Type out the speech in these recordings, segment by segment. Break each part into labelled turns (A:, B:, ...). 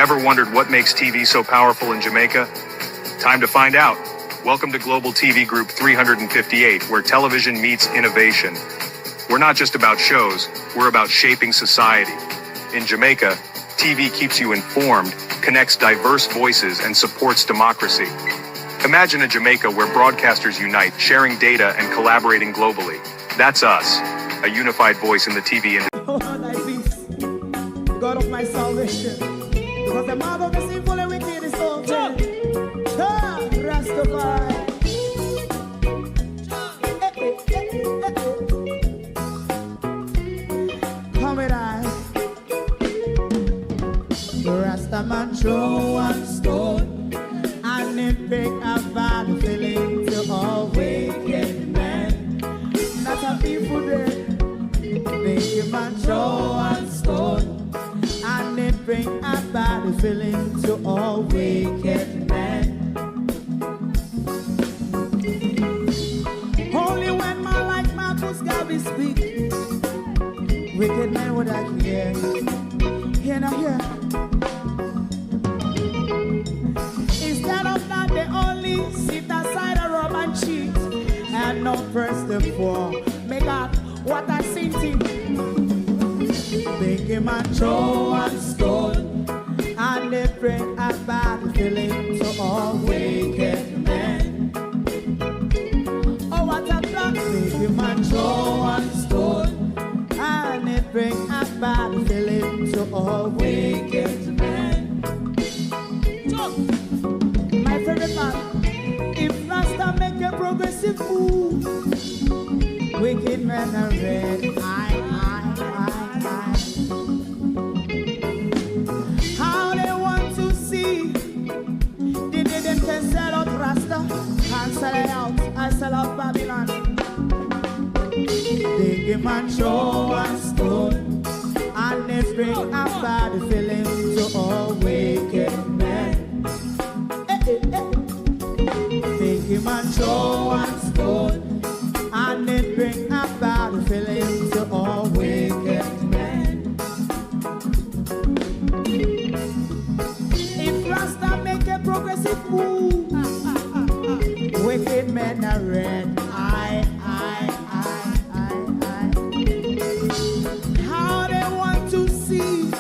A: Ever wondered what makes TV so powerful in Jamaica? Time to find out. Welcome to Global TV Group 358, where television meets innovation. We're not just about shows, we're about shaping society. In Jamaica, TV keeps you informed, connects diverse voices, and supports democracy. Imagine a Jamaica where broadcasters unite, sharing data and collaborating globally. That's us, a unified voice in the TV industry.
B: Oh, thy peace, the God of my salvation. Because the mouth of the sinful and wicked is open. Rastafari. Come with I. Rastaman throw one stone, and it break a bad feeling to all wicked men. Not a people there. Make a man throw one stone, and it bring a bad feeling to all wicked men. Only when man like Marcus Garvey speak, wicked men would I hear. Hear now hear. Instead of that, they only sit aside and rob and cheat, and not press the poor. Make up what I seen to. Make him a throw one stone, and they bring a bad feeling to all wicked men. Oh, what a plan! Make him a throw one stone, and they bring a bad feeling to all wicked men. My favorite man, if Rasta make a progressive move, wicked men are red. How they want to see the day them can sell out Rasta and sell it out. I sell out Babylon. They give man throw one stone, and they bring a bad feeling to all wicked men. They give man throw one stone, and it bring a bad feeling to all wicked men. If Rasta make a progressive move, wicked men are red. How they want to see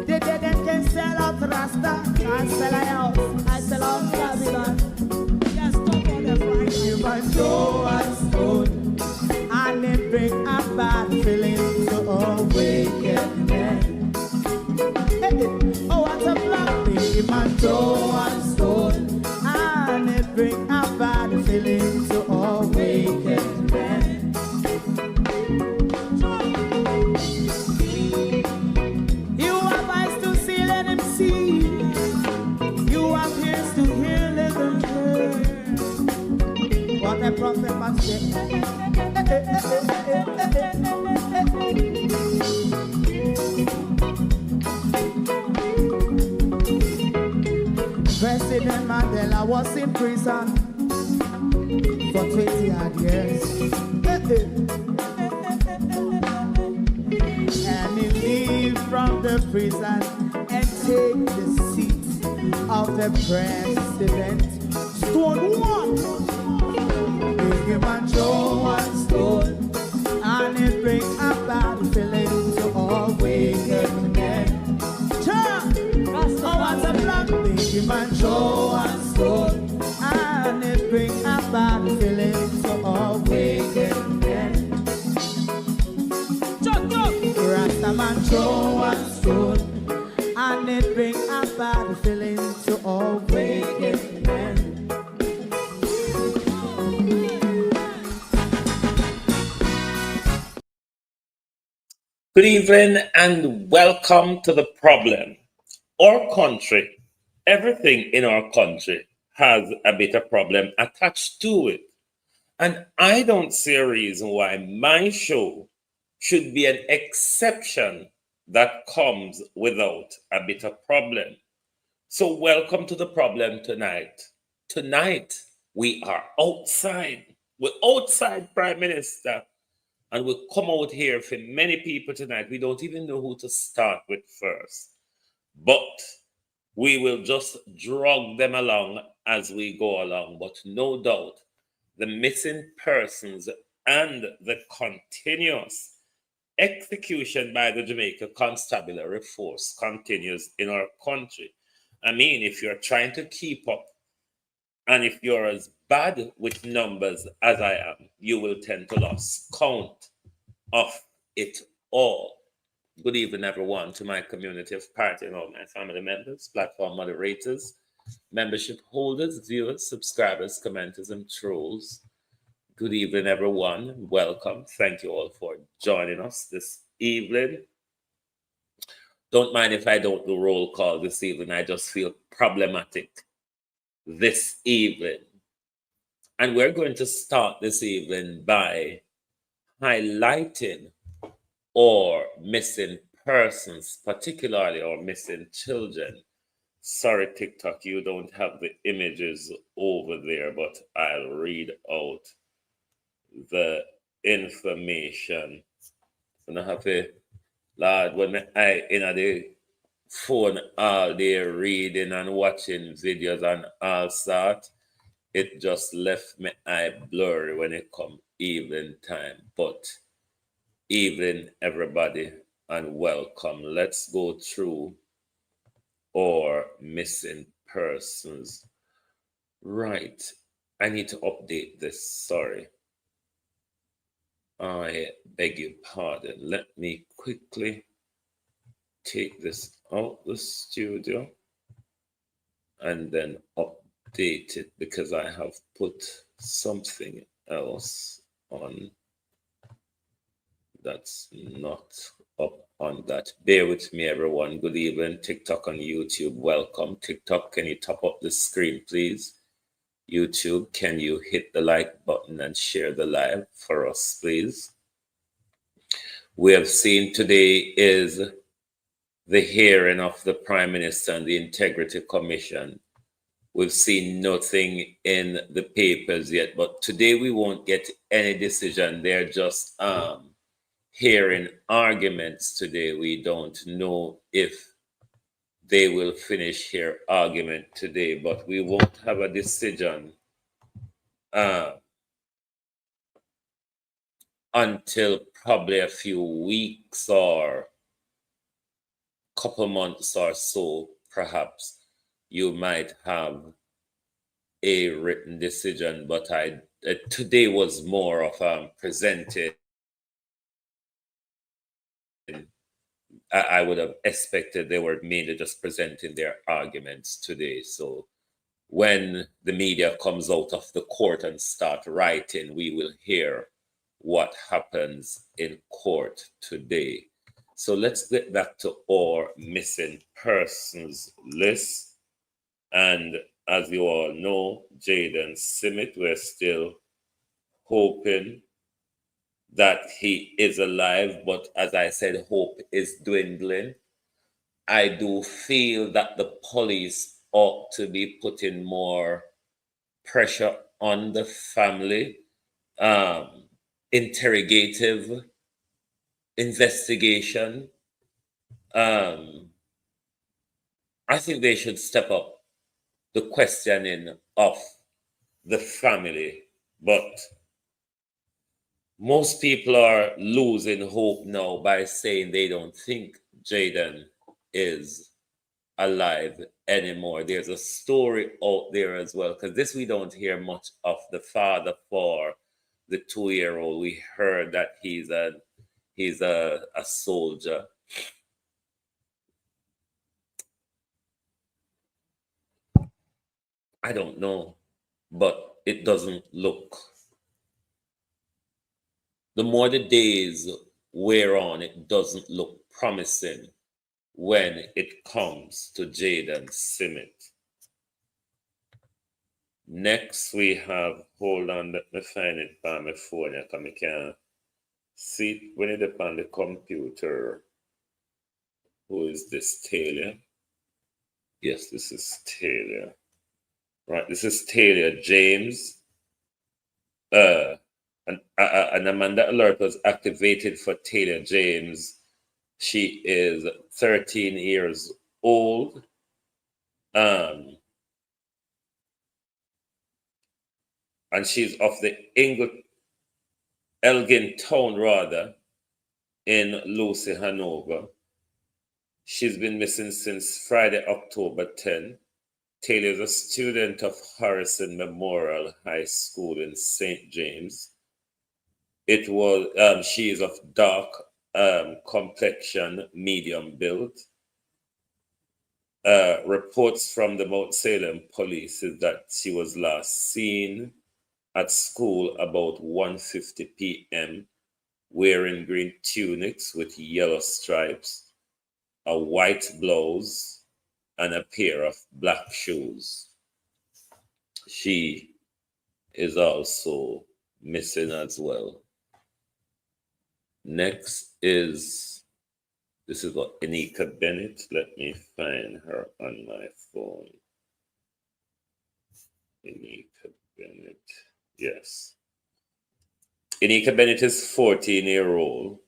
B: the dead and can sell out Rasta and sell out. I sell out Babylon. Just stop on the front. You might throw a stone, and it bring a bad feeling to all wicked men. Oh, what a black thing, man, throw a stone, and it bring a bad feeling to all wicked men. You have eyes to see, let him see. You have ears to hear, let them hear. What a prophet must say. President Mandela was in prison for 20 odd years. And he leave from the prison and take the seat of the president. Stone one. Big him and throw one stone, and it bring a bad feeling to all wicked men. Oh, what's a black? Big him and throw one stone, and it bring a bad feeling to all wicked men. Rastaman throw one stone, and it bring a bad feeling to all wicked men.
C: Good evening and welcome to The Problem. Our country, everything in our country has a bit of problem attached to it. And I don't see a reason why my show should be an exception that comes without a bit of problem. So welcome to The Problem tonight. Tonight, we are outside. We're outside, Prime Minister. And we'll come out here for many people tonight. We don't even know who to start with first. but we will just drag them along as we go along. But no doubt, the missing persons and the continuous execution by the Jamaica Constabulary Force continues in our country. I mean, if you're trying to keep up, and if you're as bad with numbers as I am, you will tend to lose count of it all. Good evening, everyone, to my community of party and all my family members, platform moderators, membership holders, viewers, subscribers, commenters, and trolls. Good evening, everyone. Welcome. Thank you all for joining us this evening. Don't mind if I don't do roll call this evening. I just feel problematic this evening. And we're going to start this evening by highlighting or missing persons, particularly or missing children. Sorry, TikTok, you don't have the images over there, but I'll read out the information. And I have to, Lord, when I in the phone all day reading and watching videos and all sort, it just left my eye blurry when it come evening time. But evening, everybody, and welcome. Let's go through our missing persons. Right. I need to update this. Sorry. I beg your pardon. Let me quickly take this out the studio and then update it because I have put something else on that's not up on that. Bear with me, everyone. Good evening. TikTok and YouTube, welcome. TikTok, can you top up the screen, please? YouTube, can you hit the like button and share the live for us, please? We have seen today is the hearing of the Prime Minister and the Integrity Commission. We've seen nothing in the papers yet, but today we won't get any decision. They're just hearing arguments today. We don't know if they will finish their argument today, but we won't have a decision until probably a few weeks or couple months or so. Perhaps you might have a written decision, but today was more of presented. I would have expected they were mainly just presenting their arguments today. So when the media comes out of the court and start writing, we will hear what happens in court today. So let's get back to our missing persons list. And as you all know, Jaden Simit, we're still hoping that he is alive, but as I said, hope is dwindling. I do feel that the police ought to be putting more pressure on the family, interrogative investigation. I think they should step up the questioning of the family, but most people are losing hope now by saying they don't think Jaden is alive anymore. There's a story out there as well, because this we don't hear much of the father for the 2-year-old. We heard that he's a soldier. I don't know, but it doesn't look. The more the days wear on, it doesn't look promising when it comes to Jaden Simit. Next, we have, hold on, let me find it by my phone, because I can't see it when it's on the computer. Who is this, Taylor? Yes, this is Taylor. Right, this is Taylor James. An Amanda alert was activated for Taylor James. She is 13 years old. And she's of the Elgin town, rather, in Lucy, Hanover. She's been missing since Friday, October 10. Taylor is a student of Harrison Memorial High School in St. James. She is of dark complexion, medium build. Reports from the Mount Salem police is that she was last seen at school about 1:50 p.m. wearing green tunics with yellow stripes, a white blouse, and a pair of black shoes. She is also missing as well. Next is, this is Anika Bennett. Let me find her on my phone. Anika Bennett. Yes. Anika Bennett is 14-year-old.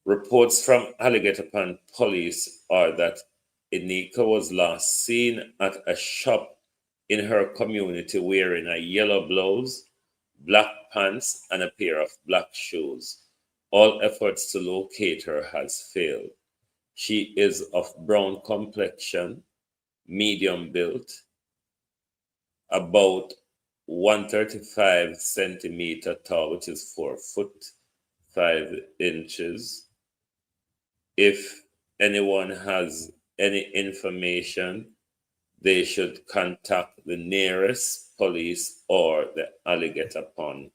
C: Reports from Alligator Pond police are that Anika was last seen at a shop in her community wearing a yellow blouse, black pants, and a pair of black shoes. All efforts to locate her has failed. She is of brown complexion, medium built, about 135 centimeter tall, which is 4 foot 5 inches. If anyone has any information, they should contact the nearest police or the Alligator Pond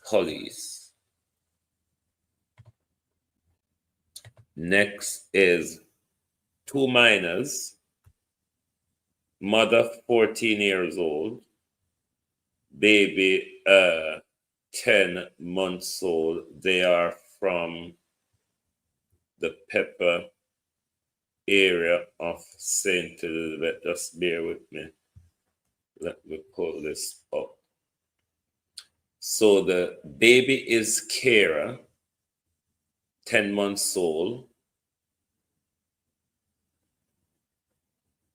C: police. Next is 2 minors, mother 14 years old, baby 10 months old. They are from the Pepper area of St. Elizabeth. Just bear with me. Let me pull this up. So the baby is Kara, 10 months old,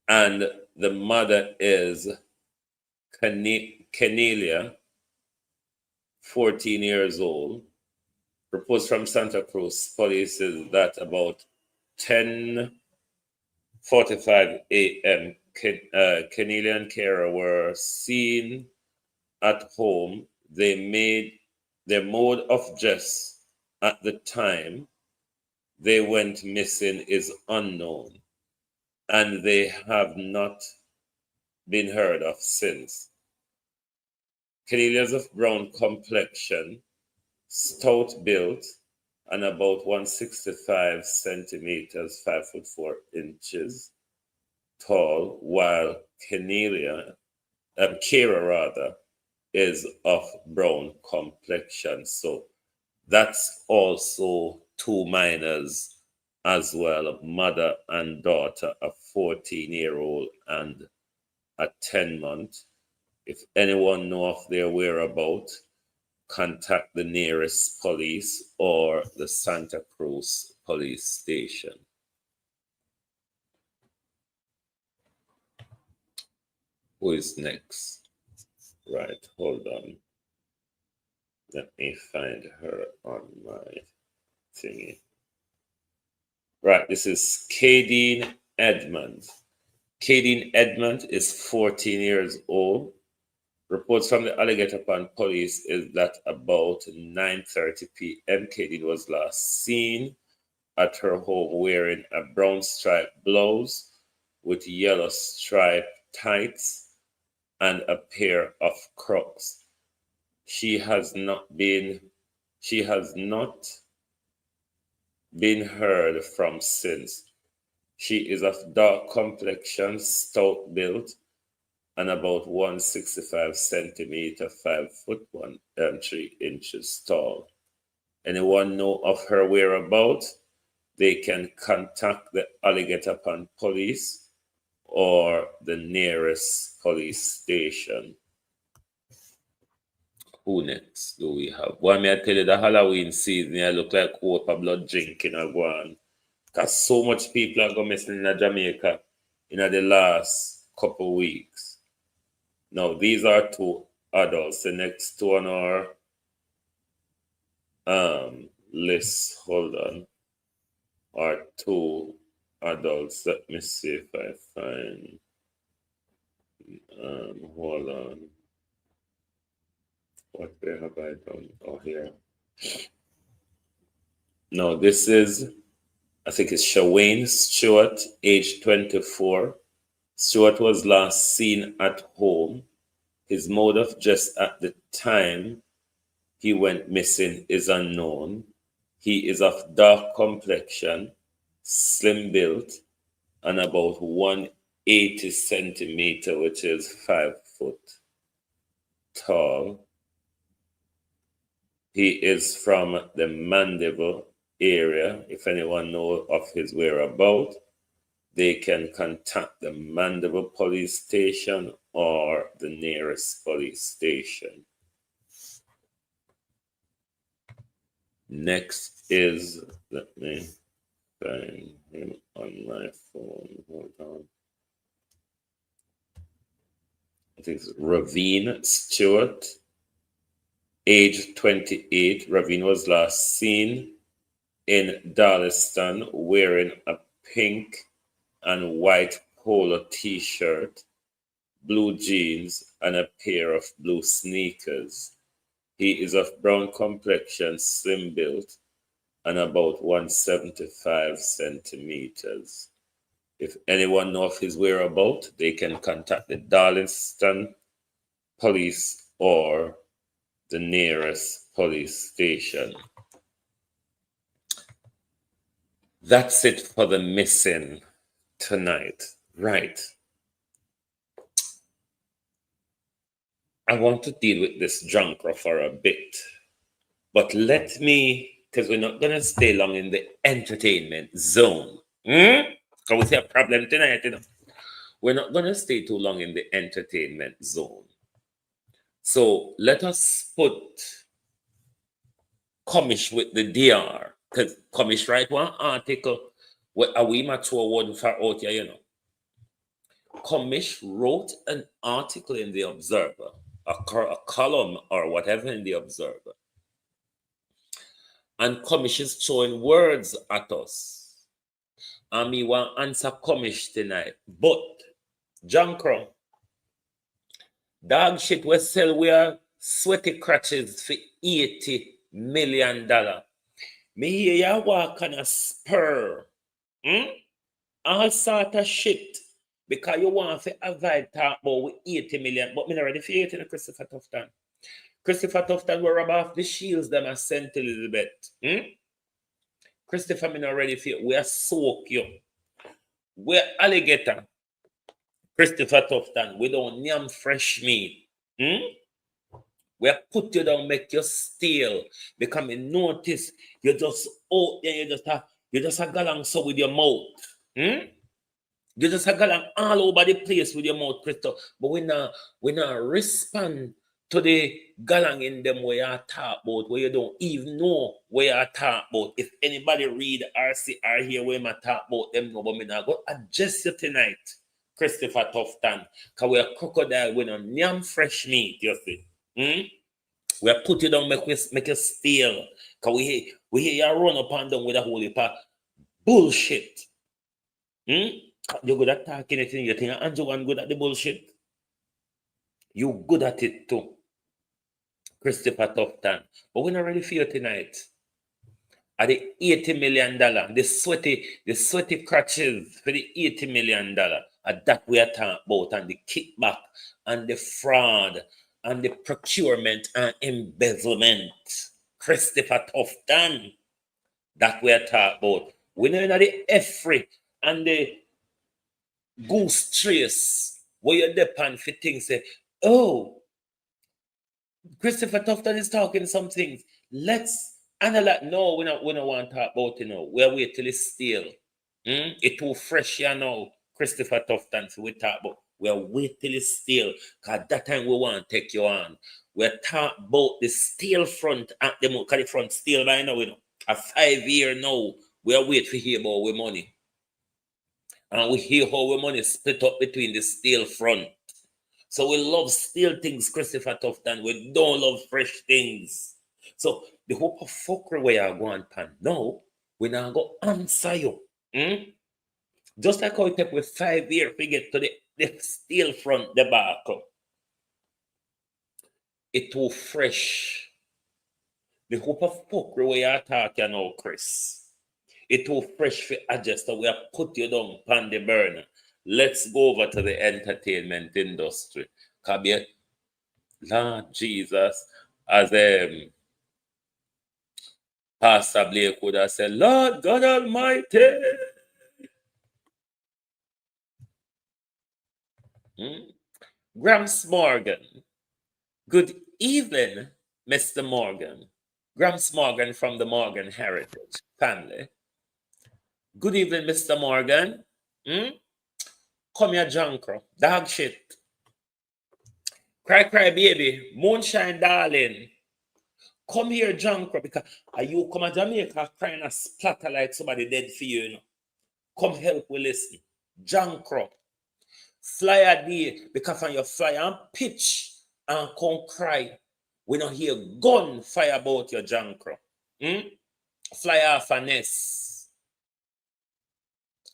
C: and the mother is Kenelia, 14 years old. Reports from Santa Cruz police is that about 10:45 a.m. Kenelia and Kara were seen at home. Their mode of dress at the time they went missing is unknown, and they have not been heard of since. Kenelia is of brown complexion, stout built, and about 165 centimeters, 5 foot 4 inches tall, while Kara is of brown complexion. So that's also 2 minors as well, mother and daughter, a 14-year-old and a 10-month. If anyone knows of their whereabouts, contact the nearest police or the Santa Cruz police station. Who is next? Right, hold on. Let me find her on my thingy. Right, this is Kadeen Edmond. Kadeen Edmond is 14 years old. Reports from the Alligator Pond police is that about 9:30 p.m. Kadeen was last seen at her home wearing a brown striped blouse with yellow striped tights and a pair of Crocs. She has not been heard from since. She is of dark complexion, stout built, and about 165 centimeter, 5 foot 3 inches tall. Anyone know of her whereabouts? They can contact the Alligator Pond police or the nearest police station. Who next do we have? Why may I tell you, the Halloween season, I look like whoop a blood drinking a go on. Because so much people are going missing in Jamaica in the last couple weeks. Now, these are 2 adults. The next 2 on our list, hold on, are 2 adults. Let me see if I find, hold on. What have I done? Oh, here. No, this is, I think it's Shawayne Stewart, age 24. Stewart was last seen at home. His mode of dress at the time he went missing is unknown. He is of dark complexion, slim built, and about 180 centimeter, which is 5 foot tall. He is from the Mandeville area. If anyone knows of his whereabouts, they can contact the Mandeville police station or the nearest police station. Next is, let me find him on my phone. Hold on. I think it's Ravine Stewart, age 28. Ravine was last seen in Darlington wearing a pink and white polo t-shirt, blue jeans, and a pair of blue sneakers. He is of brown complexion, slim built, and about 175 centimeters. If anyone knows his whereabouts, they can contact the Darlington police or the nearest police station. That's it for the missing tonight. Right. I want to deal with this drunkard for a bit, but let me, because we're not going to stay long in the entertainment zone. Because we see a problem tonight, you know. We're not going to stay too long in the entertainment zone. So let us put Comish with the DR, because Comish write one article where a we mature one for out here, you know. Comish wrote an article in the Observer, a column or whatever in the Observer. And Comish is throwing words at us. And me want answer Comish tonight. But, John Crow, dog shit we sell where sweaty crutches for $80 million. Me hear ya walk on a spur. All sort of shit. Because you want to avoid talk about with 80 million. But me not ready for 80 Christopher Tufton. Christopher Tufton will rub off the shields them and St. Elizabeth. Christopher, me not ready for you. We are soak you. We're alligator. Christopher Tufton, we don't yam fresh meat. We put you down, make you stale. Because me notice you just out there, you just a galang so with your mouth. You just have gone all over the place with your mouth, Christo. But we not respond to the galang in them where you talk about, where you don't even know where you talk about. If anybody read RC or hear where I talk about them, no, but me not go adjust you tonight, Christopher Tufton. Because we are crocodile, we don't yam fresh meat, you see. We are put you down, make you stale. Because we hear you run up and down with a whole heap of bullshit. You're good at talking anything. You think Andrew one good at the bullshit? You good at it too. Christopher Tufton. But we're not ready for you tonight. At the $80 million, the sweaty crutches for the $80 million. And that we are talking about, and the kickback, and the fraud, and the procurement and embezzlement. Christopher Tufton. That we are talking about. We know that the F-free and the goose trace where you depend for things. Say, oh, Christopher Tufton is talking some things. Let's analyze. No, we don't want to talk about it now. We'll wait till it's stale. It's too fresh here now, Christopher Tufton. So we talk about. We'll wait till it's stale. Because at that time we want to take you on. We'll talk about the stale front at the moment. Because the front stale by now, you know. A 5 year now. We are waiting for hear about our money. And we hear how our money split up between the steel front. So we love steel things, Christopher Tufton. We don't love fresh things. So the hope of fuckery where you going pan now, we now go answer you. Just like how it take with 5 years to get to the steel front, the back. It too fresh. The hope of fuckery where you talking now, Chris. It too fresh for adjust. So we have put you down pan the burner. Let's go over to the entertainment industry. Lord Jesus, as Pastor Blake would have said, Lord God Almighty. Gramps Morgan. Good evening, Mr. Morgan. Gramps Morgan from the Morgan Heritage family. Good evening, Mr. Morgan. Come here, Jankro. Dog shit. Cry, cry, baby. Moonshine, darling. Come here, Jankro, because you come to Jamaica crying a splatter like somebody dead for you, you know. Come help we listen. Jankro. Fly a day, because when you fly and pitch and come cry, we don't hear gun fire about your Jankro. Fly off a nest.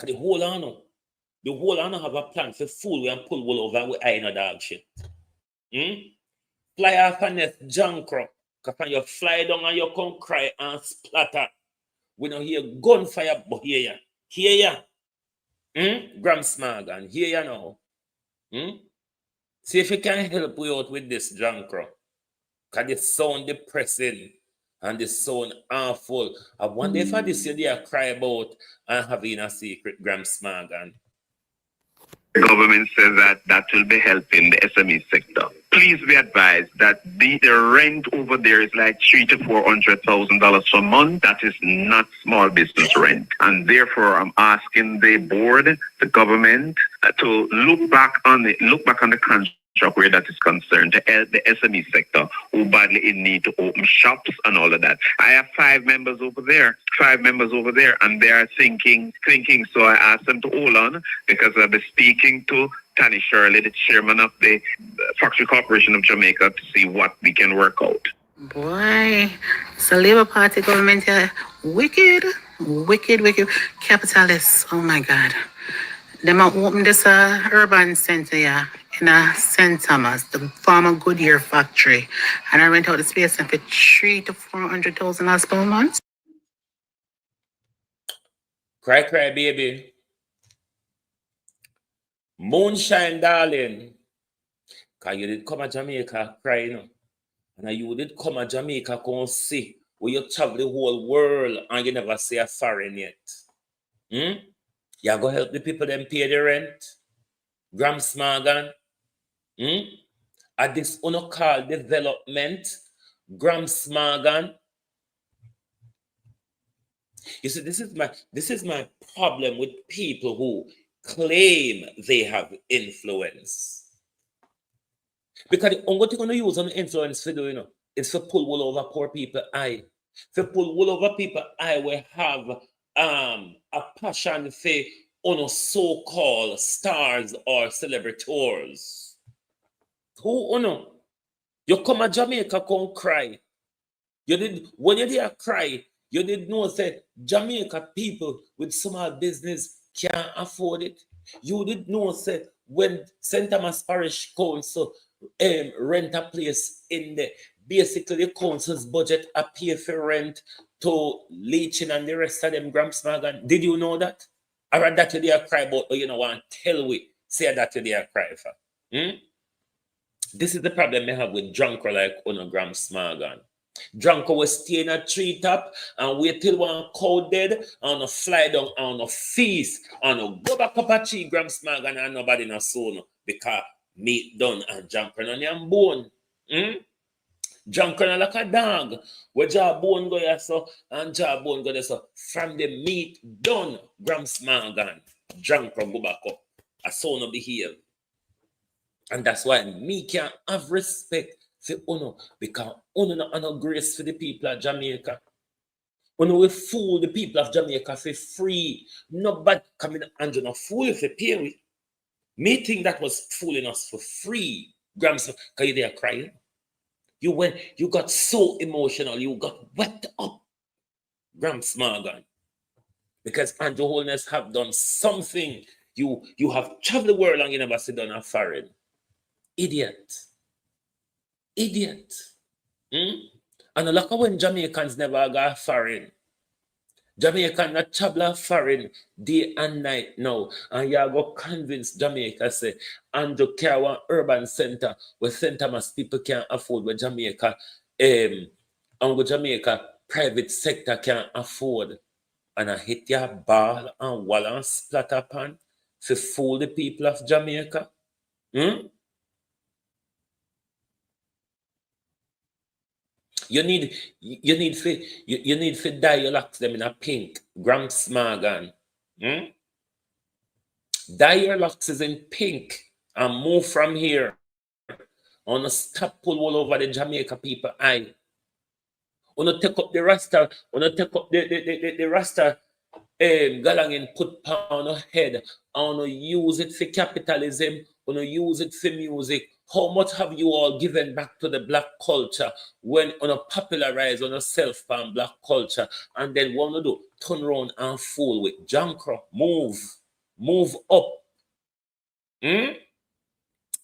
C: The whole honor. The whole honor have a plan for fool and pull wool over with I know dog shit. Fly off a nest, Jankro. Because when you fly down and you come cry and splatter, we don't hear gunfire, but hear ya. Hear ya. Gramps Morgan, hear ya now. See if you can help me out with this, Jankro. Because it sound depressing and it sound awful. I wonder if this year they cry about and having a secret, Gramps Morgan.
D: The government says that will be helping the SME sector. Please be advised that the rent over there is like $300,000 to $400,000 per month. That is not small business rent, and therefore I'm asking the board, the government, to look back on the contract where that is concerned to help the SME sector who badly in need to open shops and all of that. I have 5 members over there, and they are thinking. So I asked them to hold on because I'll be speaking to Tanny Shirley, the chairman of the Factory Corporation of Jamaica, to see what we can work out.
E: Boy, it's a Labour Party government here. Wicked capitalists. Oh my God. They might open this urban center here in St. Thomas, the former Goodyear factory. And I rent out the space for $300,000 to $400,000 per month.
C: Cry, cry, baby. Moonshine, darling. Because you did come to Jamaica crying, you know. And you did come to Jamaica come see where you travel the whole world and you never see a foreign yet. You go help the people them pay the rent. Gramps Morgan. At this uncalled development, Gramps Morgan. You see, this is my problem with people who claim they have influence. Because the only thing you're going to use on influence for doing, you know, is to pull wool over poor people eye. For pull wool over people eye, we have a passion for so-called stars or celebritors. Who know? You come to Jamaica, come cry. When you did cry, you did know that Jamaica people with small business can't afford it. You did know that when St. Thomas Parish Council rent a place in the basically the council's budget appear for rent to Leachin and the rest of them Gramps Morgan. Did you know that? Or that you dare cry about, or you know want tell we say that you dare cry for. This is the problem I have with drunker like Gramps Morgan. Drunker will stay in a treetop and wait till one cow dead and fly down on a feast and go back up a tree, Gramps Morgan, and nobody no soon because meat done and jumping on your bone. Jumping like a dog. Where jawbone go there so and jawbone go there so. From the meat done, Gramps Morgan, Junker go back up. A son of behave. And that's why me can have respect for Uno because Uno not have no grace for the people of Jamaica. When we fool the people of Jamaica for free, nobody coming and no fool if they pay we. Me think that was fooling us for free. Grams, because you there crying. You got so emotional, you got wet up, Grams Morgan. Because Andrew Holness have done something. You have traveled the world and you never sit down a foreign. Idiot. Hmm? And a lot of when Jamaicans never got foreign. Jamaican not travel foreign day and night now. And you go convince Jamaica say Andrew care one urban center where St. Thomas people can't afford where Jamaica and where Jamaica private sector can't afford. And I hit your ball and wall and splatter pan to fool the people of Jamaica. Hmm? You need to dye your locks them in a pink, Gramps Morgan. Hmm? Dye your locks is in pink and move from here. On a stop pull all over the Jamaica people eye. On a take up the rasta, on a take up the rasta galang put on a head, on use it for capitalism, on use it for music. How much have you all given back to the black culture when on a popularize on a self and black culture, and then want to do turn around and fool with Jankro? Move up. Hmm?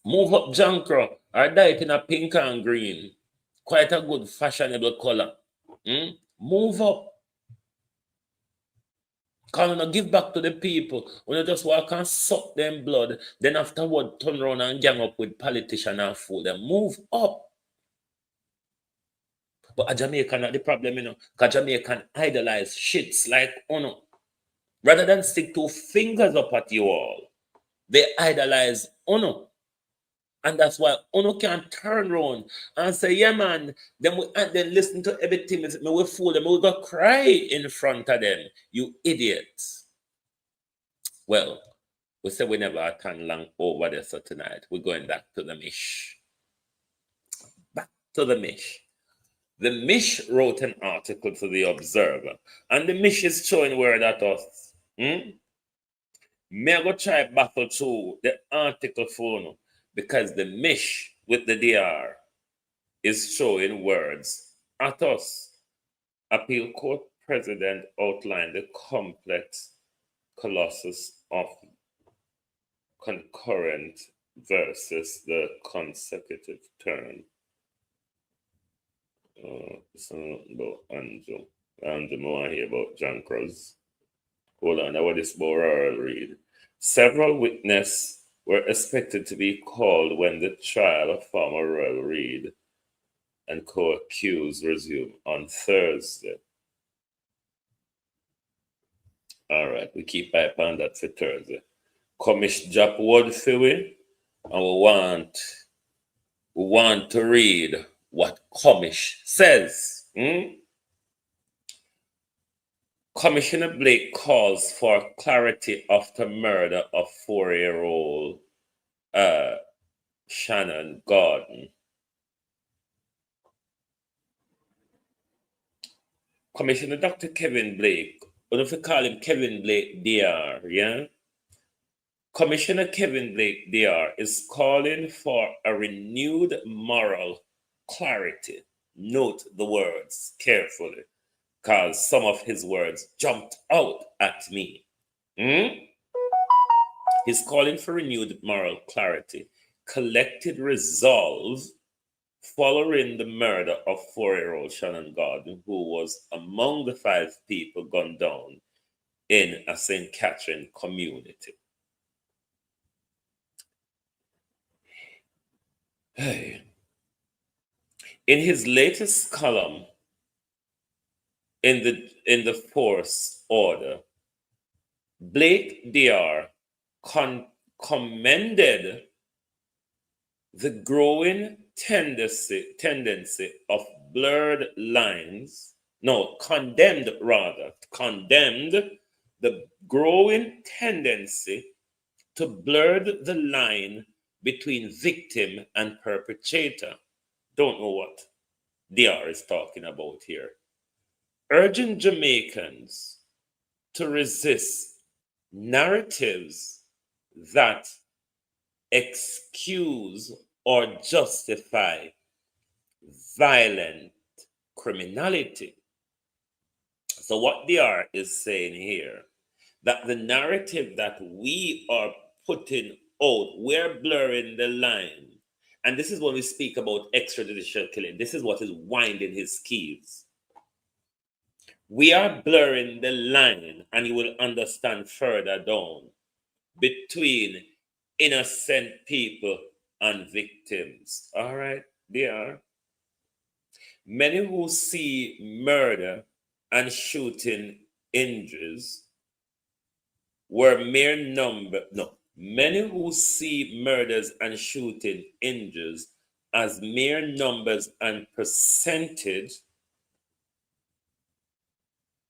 C: Move up Jankro or dye it in a pink and green. Quite a good fashionable color. Hmm? Move up. Can you give back to the people? When you just walk and suck them blood, then afterward turn around and gang up with politicians and fool them. Move up. But a Jamaican not the problem, because Jamaican idolize shits like Uno. Rather than stick two fingers up at you all, they idolize Uno. And that's why Uno can turn around and say, yeah, man, and then listen to everything. We fool them, we go cry in front of them. You idiots. Well, we said we never turn long over there, so tonight we're going back to the Mish. Back to the Mish. The Mish wrote an article for the Observer, and the Mish is showing word at us. May I go try battle through the article for you, because the Mish with the DR is showing words at us. Appeal Court President outlined the complex colossus of concurrent versus the consecutive term. So about Andrew. Andrew, I want to hear about John Cross. Hold on, what is I'll read. Several witnesses were expected to be called when the trial of former Royal Reid and co-accused resumed on Thursday. All right, we keep eye on that for Thursday. Commish drop word for we, and we want to read what Commish says. Commissioner Blake calls for clarity after murder of 4-year-old Shannon Gordon. Commissioner Dr. Kevin Blake, what if we call him Kevin Blake DR, yeah? Commissioner Kevin Blake DR is calling for a renewed moral clarity. Note the words carefully, because some of his words jumped out at me. He's calling for renewed moral clarity, collected resolve following the murder of 4-year-old Shannon Gordon, who was among the 5 people gunned down in a St. Catherine community. Hey. In his latest column in the Force Order, Blake DR commended the growing tendency of blurred lines. No, condemned the growing tendency to blur the line between victim and perpetrator. Don't know what DR is talking about here. urging Jamaicans to resist narratives that excuse or justify violent criminality. So what they are is saying here that the narrative that we are putting out, we're blurring the line. And this is when we speak about extrajudicial killing. This is what is winding his keys. We are blurring the line, and you will understand further down, between innocent people and victims. All right, they are. Many who see murder and shooting injuries were mere number. No, many who see murders and shooting injuries as mere numbers and percentage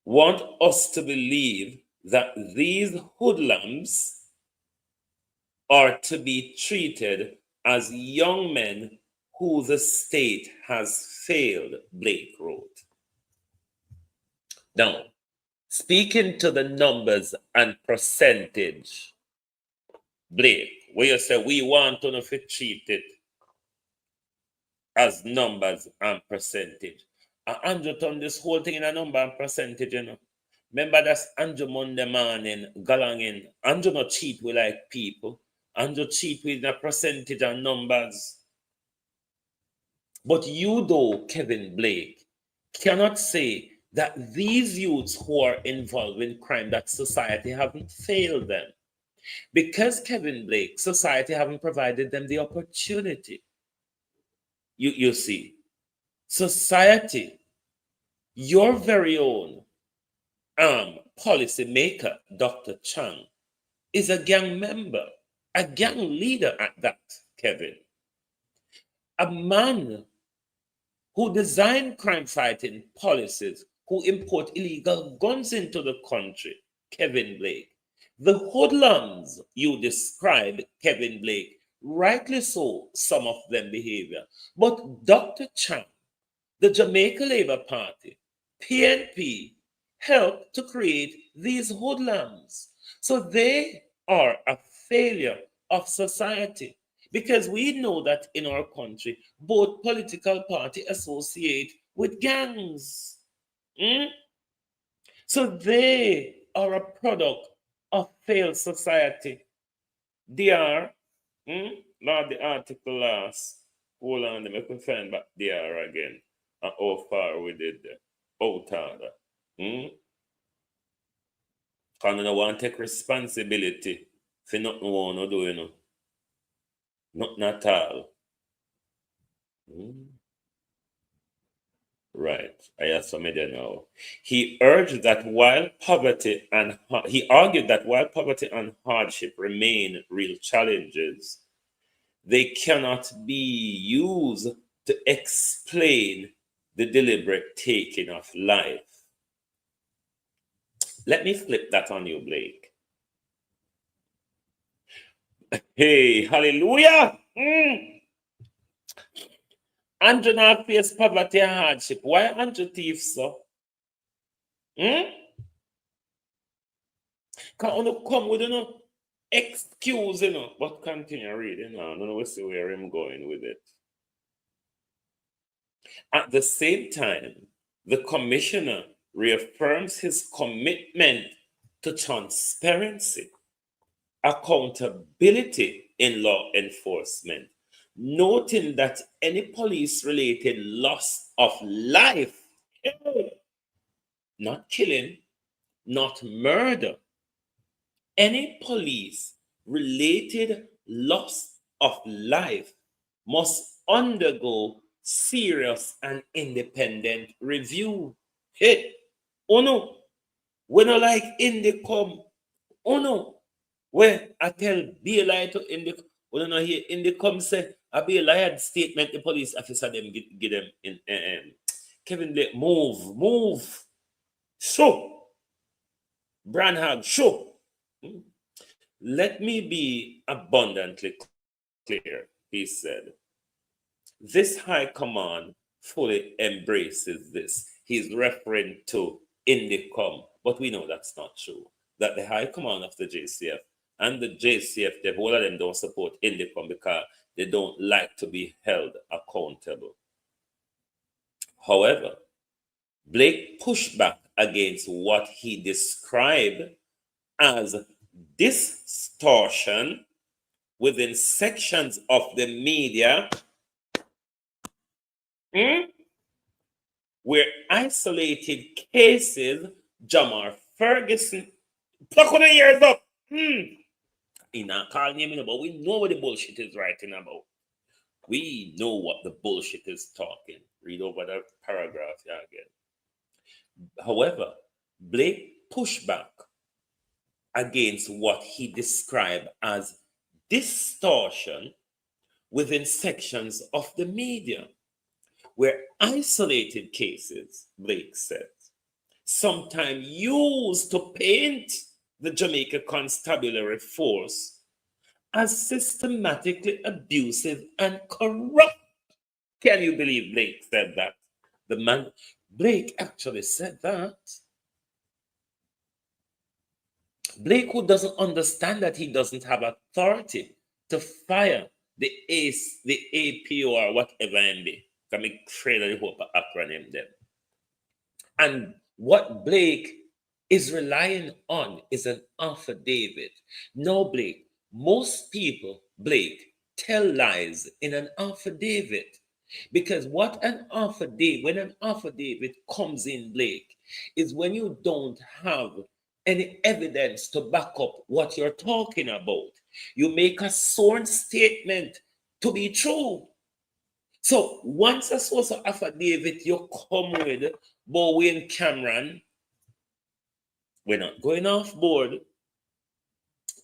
C: want us to believe that these hoodlums are to be treated as young men who the state has failed, Blake wrote. Now, speaking to the numbers and percentage, Blake, where you say we want to know if it treated as numbers and percentage. And Andrew turned this whole thing in a number and percentage, you know. Remember that's Andrew Monday morning, galanging. Andrew not cheat with like people. Andrew cheat with a percentage and numbers. But you, though, Kevin Blake, cannot say that these youths who are involved in crime, that society haven't failed them. Because, Kevin Blake, society haven't provided them the opportunity. You see, society, your very own policy maker, Dr. Chang, is a gang member, a gang leader at that, Kevin. A man who designed crime fighting policies, who import illegal guns into the country, Kevin Blake. The hoodlums you described, Kevin Blake, rightly so, some of them behavior. But Dr. Chang, the Jamaica Labour Party, PNP, helped to create these hoodlums. So they are a failure of society. Because we know that in our country, both political parties associate with gangs. So they are a product of failed society. They are, not the article last. Hold on, let me find back they are again. And how far we did that. Out order. Because I don't want to take responsibility for nothing we want to do, you know. Nothing at all. Right. I have some idea now. He argued that while poverty and hardship remain real challenges, they cannot be used to explain the deliberate taking of life. Let me flip that on you, Blake. Hey, hallelujah! Andrew not face poverty and hardship. Why Andrew thief so? Can you come with no excuse, you know? But continue reading now. I don't know where I'm going with it. At the same time, the commissioner reaffirms his commitment to transparency, accountability in law enforcement, noting that any police-related loss of life, not killing, not murder, any police-related loss of life must undergo serious and independent review. Hey, oh no, we not like Indicom. Oh no, where I tell be a lie to Indicom. We don't know here Indicom say I be a liar statement the police officer them get them in Kevin Blake move. So Branham, show. Let me be abundantly clear, he said. This high command fully embraces this. he's referring to Indicom, but we know that's not true. That the high command of the JCF and the JCF, the whole of them don't support Indicom because they don't like to be held accountable. However, Blake pushed back against what he described as distortion within sections of the media where isolated cases, Jamar Ferguson, pluck on the ears up. He not calling him, but we know what the bullshit is writing about. We know what the bullshit is talking. Read over the paragraph here again. However, Blake pushed back against what he described as distortion within sections of the media, where isolated cases, Blake said, sometimes used to paint the Jamaica Constabulary Force as systematically abusive and corrupt. Can you believe Blake said that? The man, Blake actually said that. Blake, who doesn't understand that he doesn't have authority to fire the ACE, the APO, or whatever MB. Can make trailer hope acronym them. And what Blake is relying on is an affidavit. No, Blake, most people, Blake, tell lies in an affidavit. Because what an affidavit, when an affidavit comes in, Blake, is when you don't have any evidence to back up what you're talking about. You make a sworn statement to be true. So once a source of affidavit you come with, Bowie and Cameron, we're not going off board.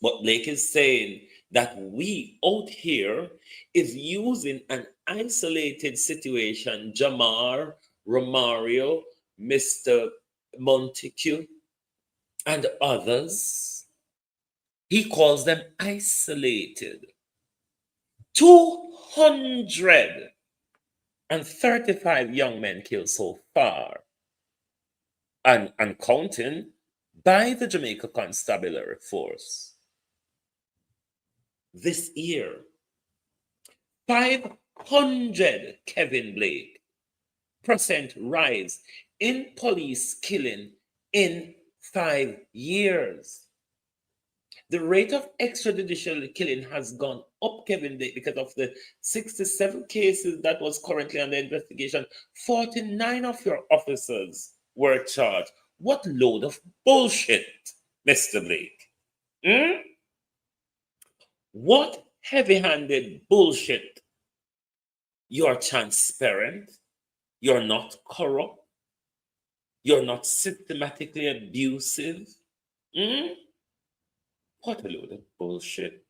C: But Blake is saying that we out here is using an isolated situation, Jamar, Romario, Mr. Montague, and others. He calls them isolated. 235 young men killed so far, and counting, by the Jamaica Constabulary Force. This year, 500 Kevin Blake % rise in police killing in 5 years. The rate of extrajudicial killing has gone up, Kevin Blake, because of the 67 cases that was currently under investigation. 49 of your officers were charged. What load of bullshit, Mr. Blake? What heavy-handed bullshit? You're transparent. You're not corrupt. You're not systematically abusive. What a load of bullshit.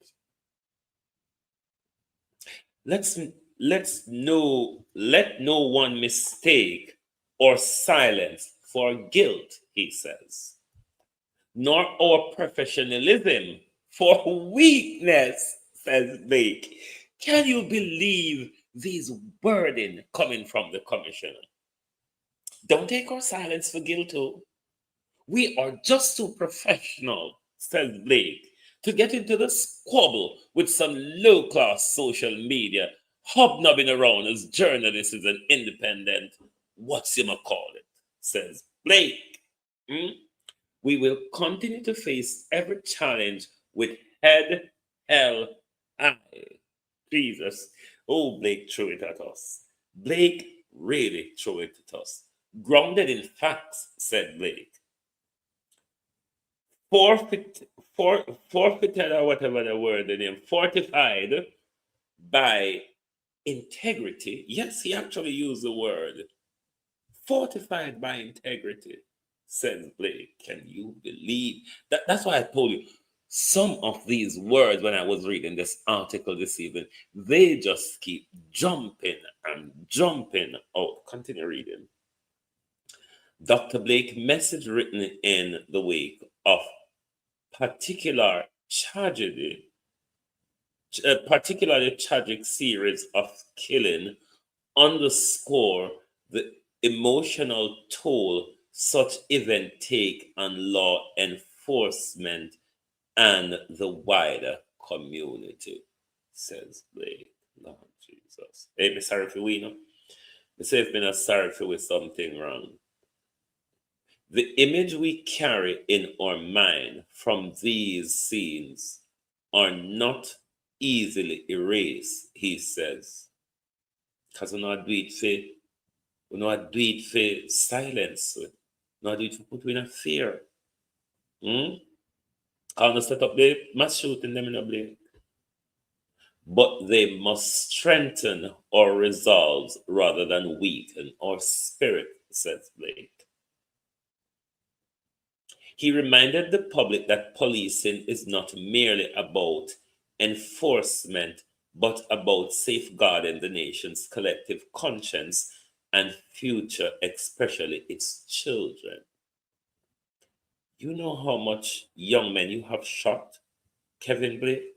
C: Let no one mistake or silence for guilt, he says, nor our professionalism for weakness, says Blake. Can you believe these burden coming from the commissioner? Don't take our silence for guilt, too. We are just too professional, says Blake, to get into the squabble with some low-class social media hobnobbing around as journalists and independent. What's you call it, says Blake. We will continue to face every challenge with head held high. Jesus. Oh, Blake threw it at us. Blake really threw it at us. Grounded in facts, said Blake. Forfeited or whatever the word in him, fortified by integrity. Yes, he actually used the word. Fortified by integrity, says Blake. Can you believe that? That's why I told you some of these words when I was reading this article this evening, they just keep jumping and jumping out. Continue reading. Dr. Blake message written in the wake of particularly tragic series of killing underscore the emotional toll such events take on law enforcement and the wider community, says Blake. Lord Jesus. Hey, me sorry for we know. Me say if me not sorry for with something wrong. The image we carry in our mind from these scenes are not easily erased, he says. Because we not do it for silence. We not do it for put in a fear. I'll set up the mass shooting them in a blame. But they must strengthen our resolves rather than weaken our spirit, says Blake. He reminded the public that policing is not merely about enforcement, but about safeguarding the nation's collective conscience and future, especially its children. You know how much young men you have shot, Kevin Blake?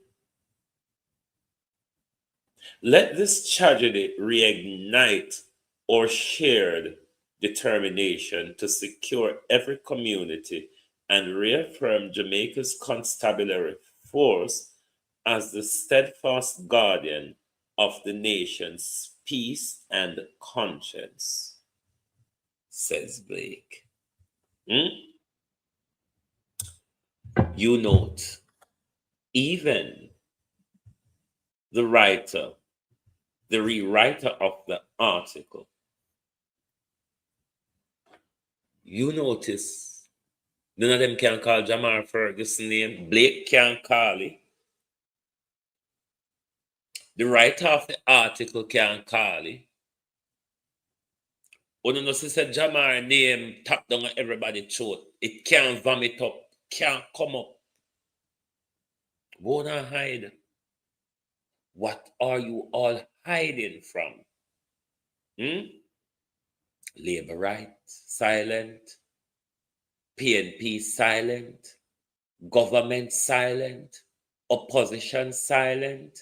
C: Let this tragedy reignite our shared determination to secure every community and reaffirm Jamaica's constabulary force as the steadfast guardian of the nation's peace and conscience, says Blake. You note, even the rewriter of the article, you notice none of them can call Jamar Ferguson name. Blake can't call it. The writer of the article can't call it. When you said Jamar name tap down on everybody's throat, it can't vomit up, can't come up. Won't hide. What are you all hiding from? Labor rights, silent. PNP, silent. Government, silent. Opposition, silent.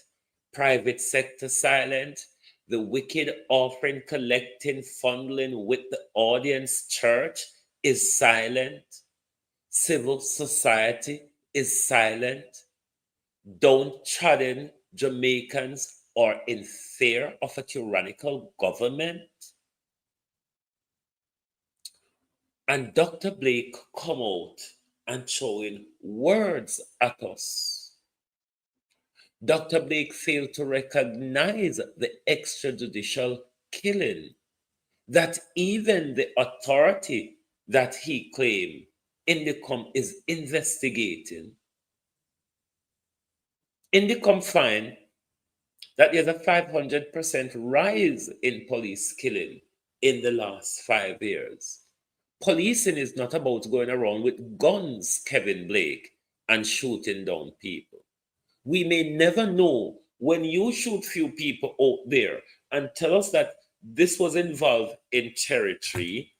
C: Private sector, silent. The wicked offering, collecting, funneling with the audience church is silent. Civil society is silent. Downtrodden Jamaicans are in fear of a tyrannical government. And Dr. Blake come out and throwing words at us. Dr. Blake failed to recognize the extrajudicial killing that even the authority that he claimed Indicom is investigating. Indicom find that there's a 500% rise in police killing in the last 5 years. Policing is not about going around with guns, Kevin Blake, and shooting down people. We may never know when you shoot few people out there and tell us that this was involved in territory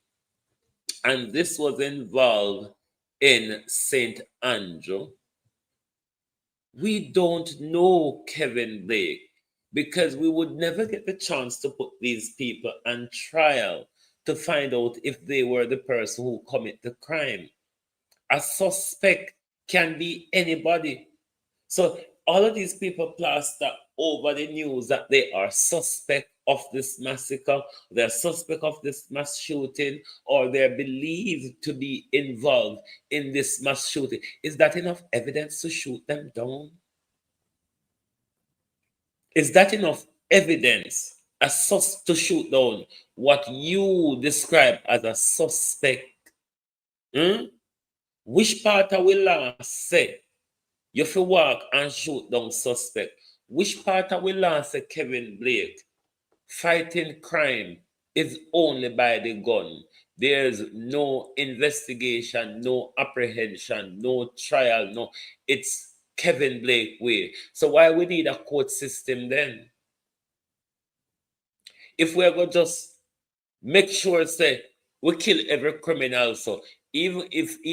C: and this was involved in St. Andrew. We don't know, Kevin Blake, because we would never get the chance to put these people on trial to find out if they were the person who commit the crime. A suspect can be anybody. So all of these people plaster over the news that they are suspect of this massacre, they're suspect of this mass shooting, or they're believed to be involved in this mass shooting. Is that enough evidence to shoot them down? Is that enough evidence to shoot down what you describe as a suspect? Which part of will law say you have to walk and shoot down suspect? Which part of will law say, Kevin Blake, fighting crime is only by the gun? There's no investigation, no apprehension, no trial, no. It's Kevin Blake way. So why we need a court system then? If we're going to just make sure say we kill every criminal, so even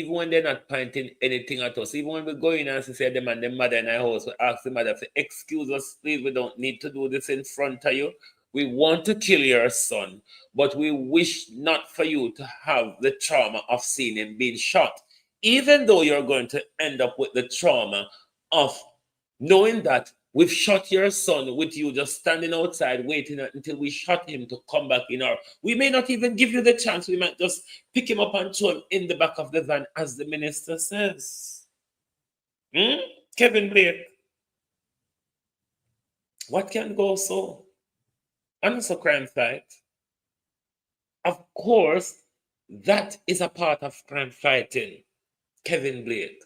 C: when they're not pointing anything at us, even when we go in and say them and the mother in our house, we ask the mother to excuse us, please, we don't need to do this in front of you. We want to kill your son, but we wish not for you to have the trauma of seeing him being shot, even though you're going to end up with the trauma of knowing that we've shot your son with you just standing outside waiting until we shot him to come back in. Or we may not even give you the chance. We might just pick him up and throw him in the back of the van, as the minister says. Kevin Blake, what can go so? And it's a crime fight. Of course, that is a part of crime fighting, Kevin Blake.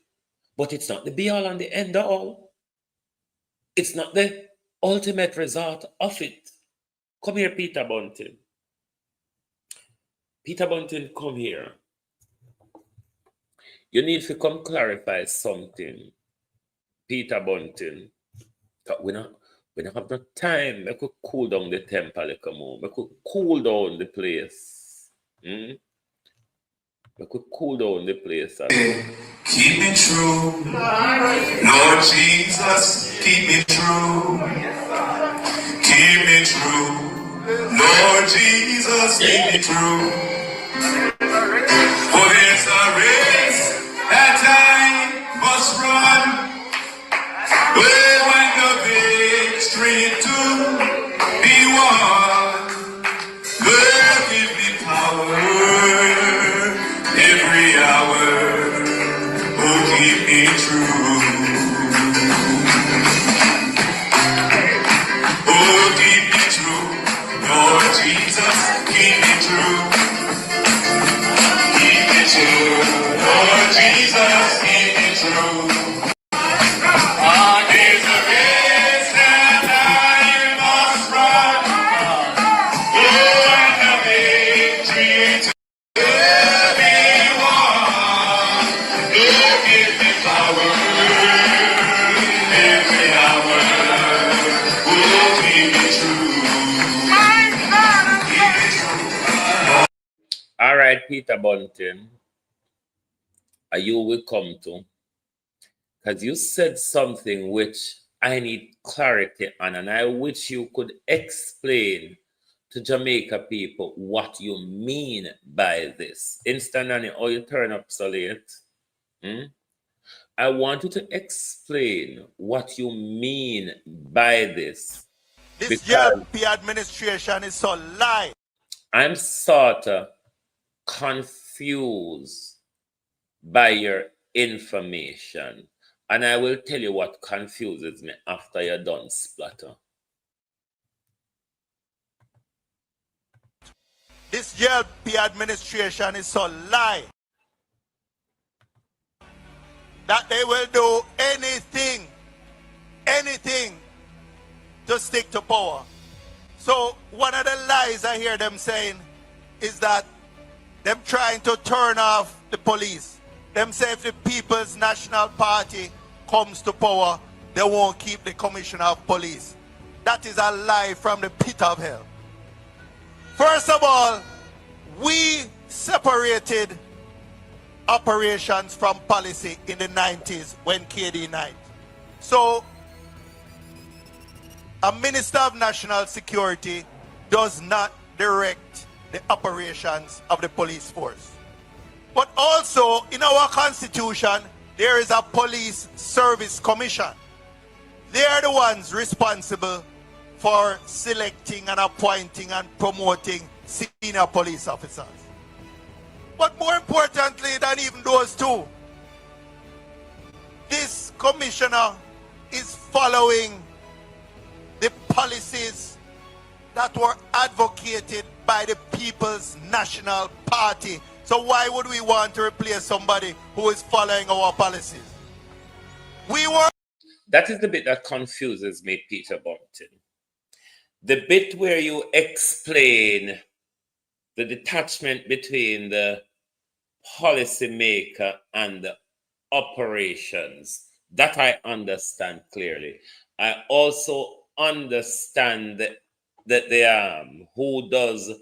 C: But it's not the be-all and the end-all. It's not the ultimate result of it. Come here, Peter Bunting. Peter Bunting, come here. You need to come clarify something, Peter Bunting. We don't have no time. We could cool down the temper like a more. We could cool down the place. We could cool down the place.
F: Keep me true, Lord Jesus, keep me true. Keep me true, Lord Jesus, keep me true. For there's a race that I must run. We want the victory to be won. Lord, give me power every hour. Oh, keep me true. Oh, keep me true. Lord Jesus, keep me true. Keep me true. Lord Jesus, keep me true. There's a race that I must run. Oh, and the victory to be won. Lord, give me power every hour. Oh, keep me true.
C: All right, Peter Bunting. You will come to. Because you said something which I need clarity on, and I wish you could explain to Jamaica people what you mean by this. Instant Nanny, oh, you turn up so late. I want you to explain what you mean by this.
G: This GLP administration is so lie.
C: I'm sort of confused by your information. And I will tell you what confuses me after you're done, Splatter.
G: This GLP administration is so lie that they will do anything to stick to power. So one of the lies I hear them saying is that them trying to turn off the police. Them say if the People's National Party comes to power, they won't keep the commissioner of police. That is a lie from the pit of hell. First of all, we separated operations from policy in the 90s when KD night. So a Minister of National Security does not direct the operations of the police force. But also in our constitution, there is a police service commission. They are the ones responsible for selecting and appointing and promoting senior police officers. But more importantly than even those two, this commissioner is following the policies that were advocated by the People's National Party. So why would we want to replace somebody who is following our policies?
C: That is the bit that confuses me, Peter Bunting. The bit where you explain the detachment between the policymaker and the operations, that I understand clearly. I also understand that who does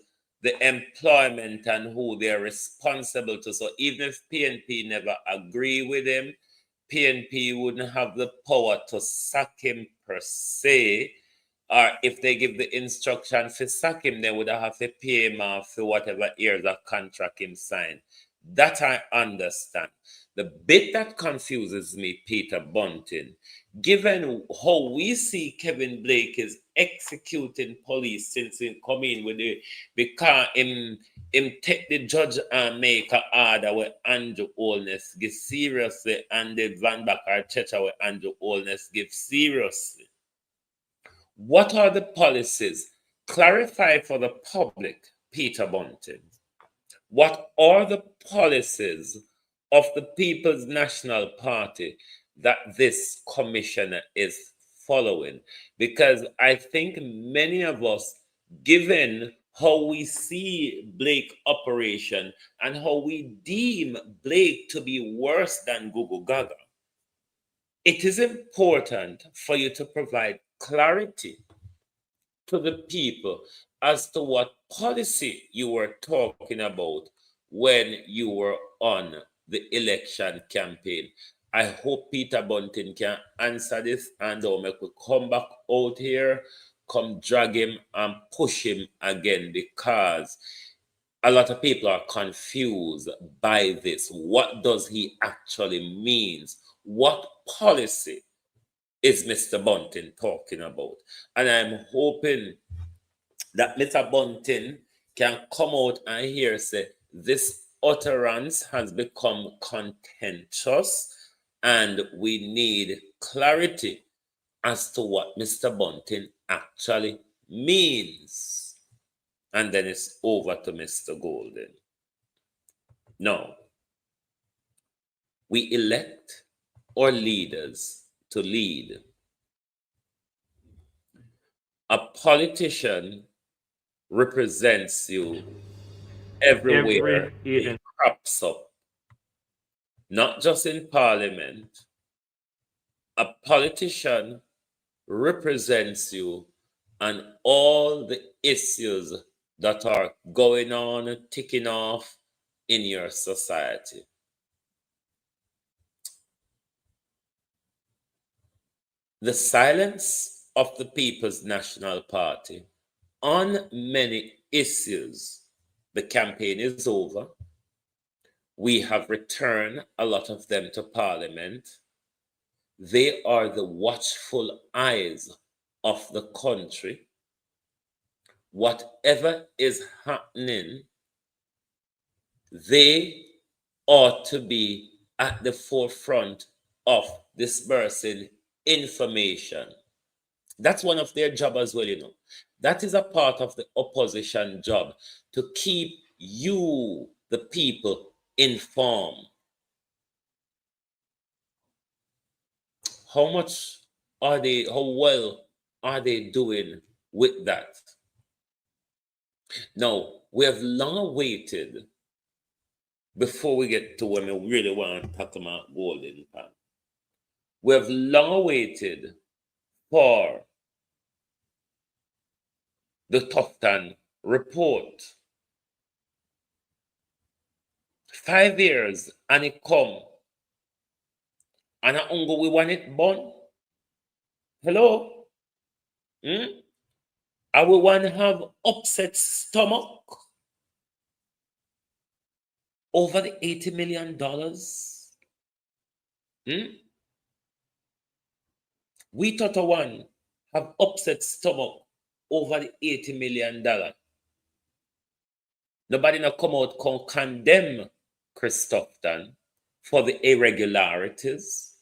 C: the employment and who they're responsible to. So even if PNP never agree with him, PNP wouldn't have the power to sack him per se. Or if they give the instruction for sack him, they would have to pay him off for whatever years of contract him signed. That I understand. The bit that confuses me, Peter Bunting, given how we see Kevin Blake is executing police since he come in with the because him take the judge and make a order with Andrew Holness give seriously, and the Van Backer Checha with Andrew Holness give seriously. What are the policies? Clarify for the public, Peter Bunting. What are the policies of the People's National Party that this commissioner is following? Because I think many of us, given how we see Blake operation and how we deem Blake to be worse than Google Gaga, it is important for you to provide clarity to the people as to what policy you were talking about when you were on the election campaign. I hope Peter Bunting can answer this, and I'll make we come back out here, come drag him and push him again, because a lot of people are confused by this. What does he actually means? What policy is Mr. Bunting talking about? And I'm hoping that Mr. Bunting can come out and hear say this utterance has become contentious and we need clarity as to what Mr. Bunting actually means. And then it's over to Mr. Golden. Now, we elect our leaders to lead. A politician represents you everywhere it crops up, not just in Parliament. A politician represents you on all the issues that are going on, ticking off in your society. The silence of the People's National Party on many issues. The campaign is over. We have returned a lot of them to Parliament. They are the watchful eyes of the country. Whatever is happening, they ought to be at the forefront of dispersing information. That's one of their job as well, you know. That is a part of the opposition job, to keep you, the people, informed. How well are they doing with that? Now, we have long awaited, before we get to when we really want to talk about Golden Pan, we have long awaited for the Tufton report. 5 years and it come. And I ongo we want it born. Hello? I will want to have upset stomach over the $80 million. We thought one have upset stomach over the $80 million. Nobody now come out can condemn Chris Tufton for the irregularities,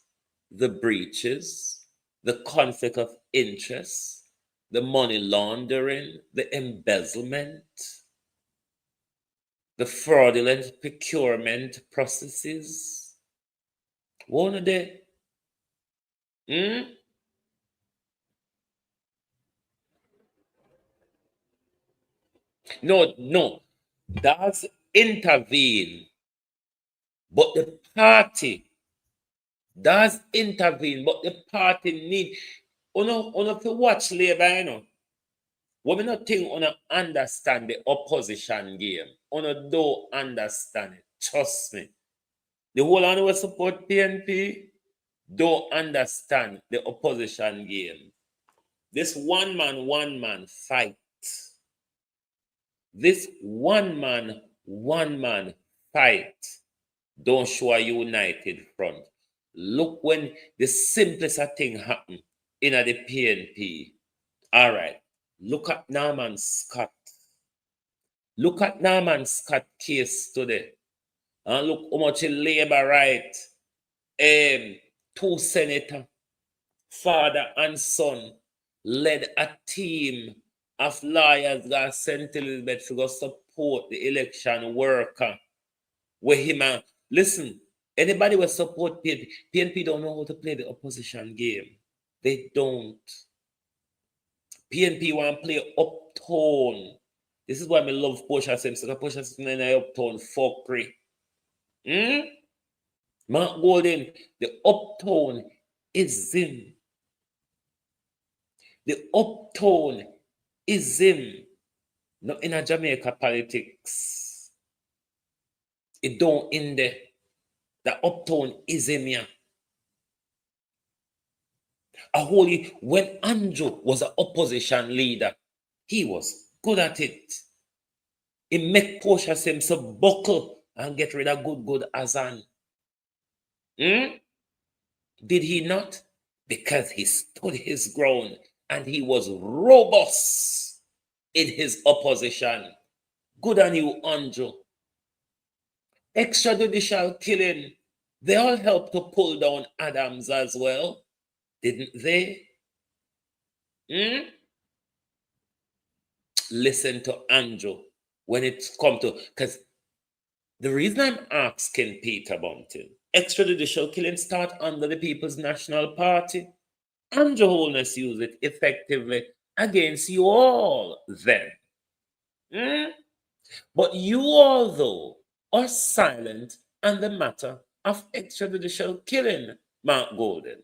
C: the breaches, the conflict of interest, the money laundering, the embezzlement, the fraudulent procurement processes. One of the No, does intervene, but the party does intervene, but the party need to watch labor, you know. What we not think understand the opposition game. Don't understand it. Trust me. The whole one who support PNP don't understand the opposition game. This one man fight. This one man fight don't show a united front. Look when the simplest of thing happen in the PNP. All right. Look at Norman Scott. Look at Norman Scott case today. And look how much labor right. Two senators, father and son, led a team of lawyers that sent Elizabeth to go support the election worker. Where him and listen, anybody will support PNP. PNP don't know how to play the opposition game. They don't. PNP want to play uptone. This is why I love Portia Simpson. Portia Simpson in the uptone fuckery. Mark Golden, the uptone is him. The uptone is him. Not in a Jamaica politics. It don't in there. The uptone is him here. When Andrew was an opposition leader, he was good at it. He make Portia Simpson buckle and get rid of good Azan. Did he not? Because he stood his ground and he was robust in his opposition. Good on you, Andrew. Extrajudicial killing. They all helped to pull down Adams as well, didn't they? Listen to Andrew when it's come to, because the reason I'm asking Peter Bunting, extrajudicial killing start under the People's National Party. Andrew Holness used it effectively against you all then. But you all, though, are silent on the matter of extrajudicial killing, Mark Golden.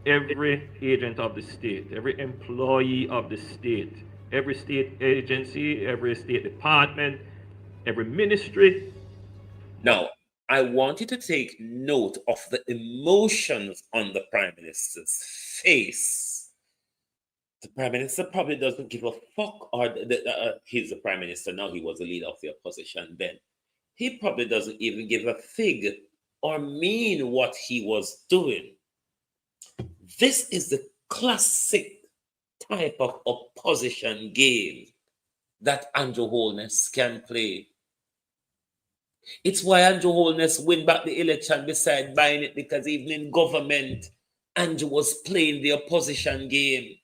H: Every agent of the state, every employee of the state, every state agency, every state department, every ministry.
C: Now, I want you to take note of the emotions on the Prime Minister's face. The Prime Minister probably doesn't give a fuck, or he's the Prime Minister now, he was the leader of the opposition then. He probably doesn't even give a fig or mean what he was doing. This is the classic type of opposition game that Andrew Holness can play. It's why Andrew Holness win back the election beside buying it, because even in government, Andrew was playing the opposition game.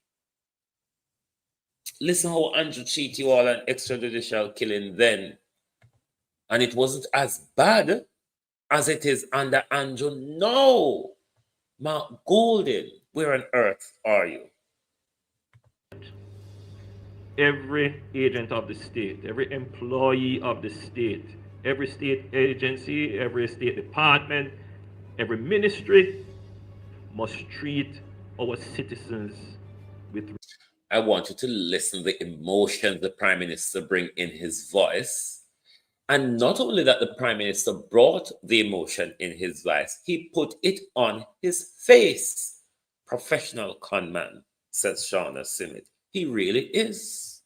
C: Listen how Andrew treated you all on extrajudicial killing then. And it wasn't as bad as it is under Andrew. No. Mark Golden, where on earth are you?
H: Every agent of the state, every employee of the state, every state agency, every state department, every ministry must treat our citizens with.
C: I want you to listen to the emotions the Prime Minister bring in his voice. And not only that the Prime Minister brought the emotion in his voice, he put it on his face. Professional con man, says Shauna Simmet. He really is.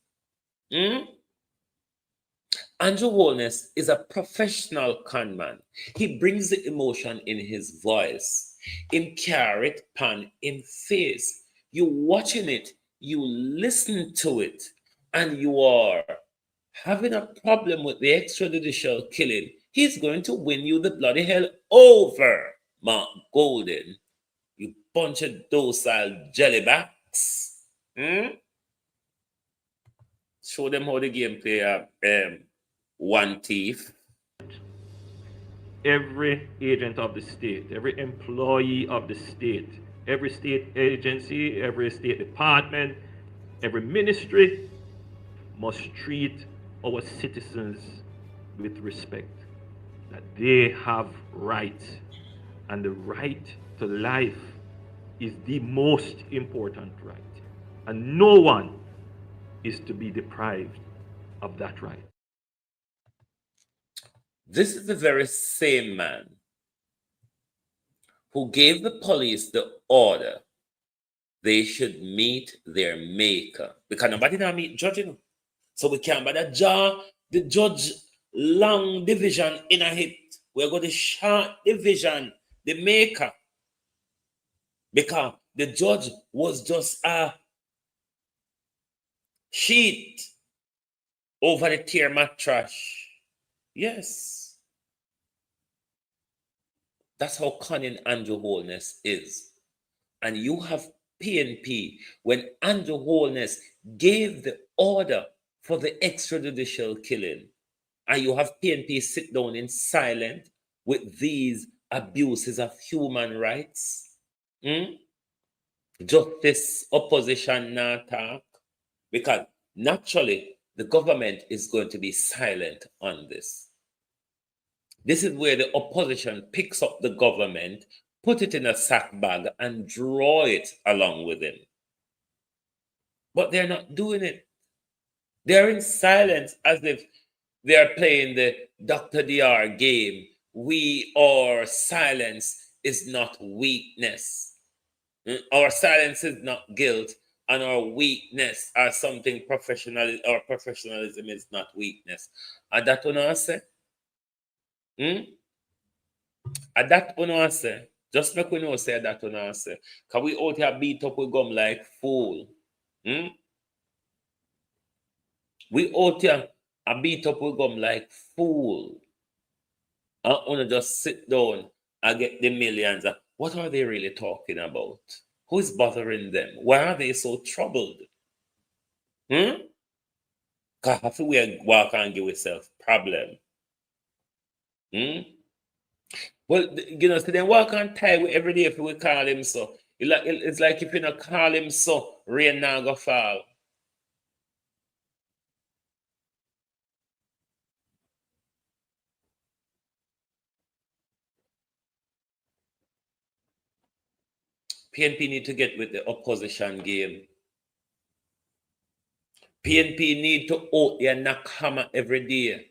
C: Andrew Holness is a professional con man. He brings the emotion in his voice. Him carry it pan in face. You watching it, you listen to it, and you are having a problem with the extrajudicial killing. He's going to win you the bloody hell over, Mark Golden. You bunch of docile jellybacks. Show them how the game play one thief.
H: Every agent of the state, every employee of the state, every state agency, every state department, every ministry must treat our citizens with respect, that they have rights, and the right to life is the most important right, and no one is to be deprived of that right.
C: This is the very same man who gave the police the order they should meet their maker. Because nobody now meet judge, you know. So we can't but the judge long division in a hit. We're going to short division, the maker. Because the judge was just a sheet over the tear mattress. Yes. That's how cunning Andrew Holness is. And you have PNP when Andrew Holness gave the order for the extrajudicial killing. And you have PNP sit down in silence with these abuses of human rights. Justice opposition not talk. Because naturally, the government is going to be silent on this. This is where the opposition picks up the government, put it in a sack bag, and draw it along with him. But they're not doing it. They're in silence as if they're playing the Dr. DR game. Our silence is not weakness. Our silence is not guilt, and our weakness or something our professionalism is not weakness. And that what I say? And that what I say? Just make we know say that what I say. Because we out here beat up with gum like fool. We out here beat up with gum like fool. And wanna just sit down and get the millions. What are they really talking about? Who is bothering them? Why are they so troubled? Because if we walk and give yourself problem. Well, you know, so then walk and tie with every day if we call him so. It's like if you don't call him so, rain now go fall. PNP need to get with the opposition game. PNP need to out there knock hammer every day.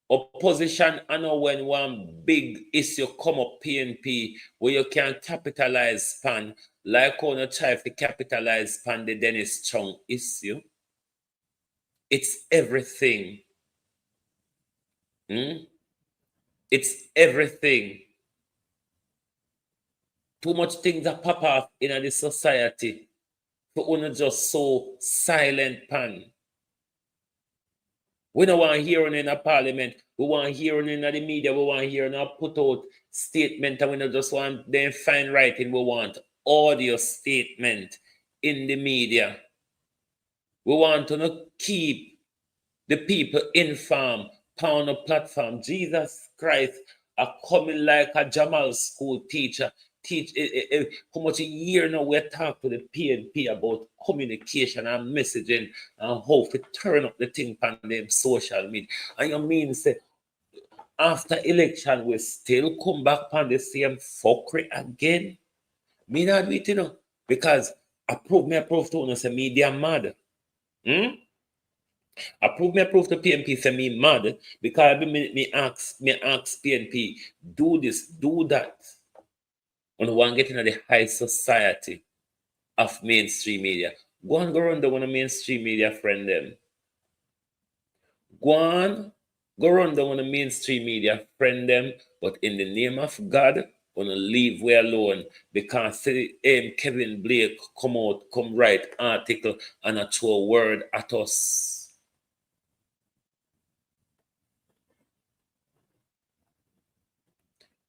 C: Opposition, I know when one big issue come up PNP where you can capitalize pan, like on a try to capitalize pan the Dennis Chung issue. It's everything. It's everything. Too much things that pop off in the society for only just so silent pan. We don't want hearing in a parliament. We want hearing in the media. We want hearing a put out statement. And we don't just want them fine writing. We want audio statement in the media. We want to keep the people informed, pound a platform. Jesus Christ are coming like a Jamal school teacher. How much a year now we talk to the PNP about communication and messaging and how to turn up the thing on them social media. And you mean say after election we still come back on the same fuckery again? Me not do it, you know, because I prove to you say media mad. I prove to PNP say me mad because every minute me ask PNP do this, do that. And one getting at the high society of mainstream media. Go and go run the one of mainstream media friend them. Go run the one of mainstream media friend them, but in the name of God, wanna leave we alone because Kevin Blake come write article and a throw word at us.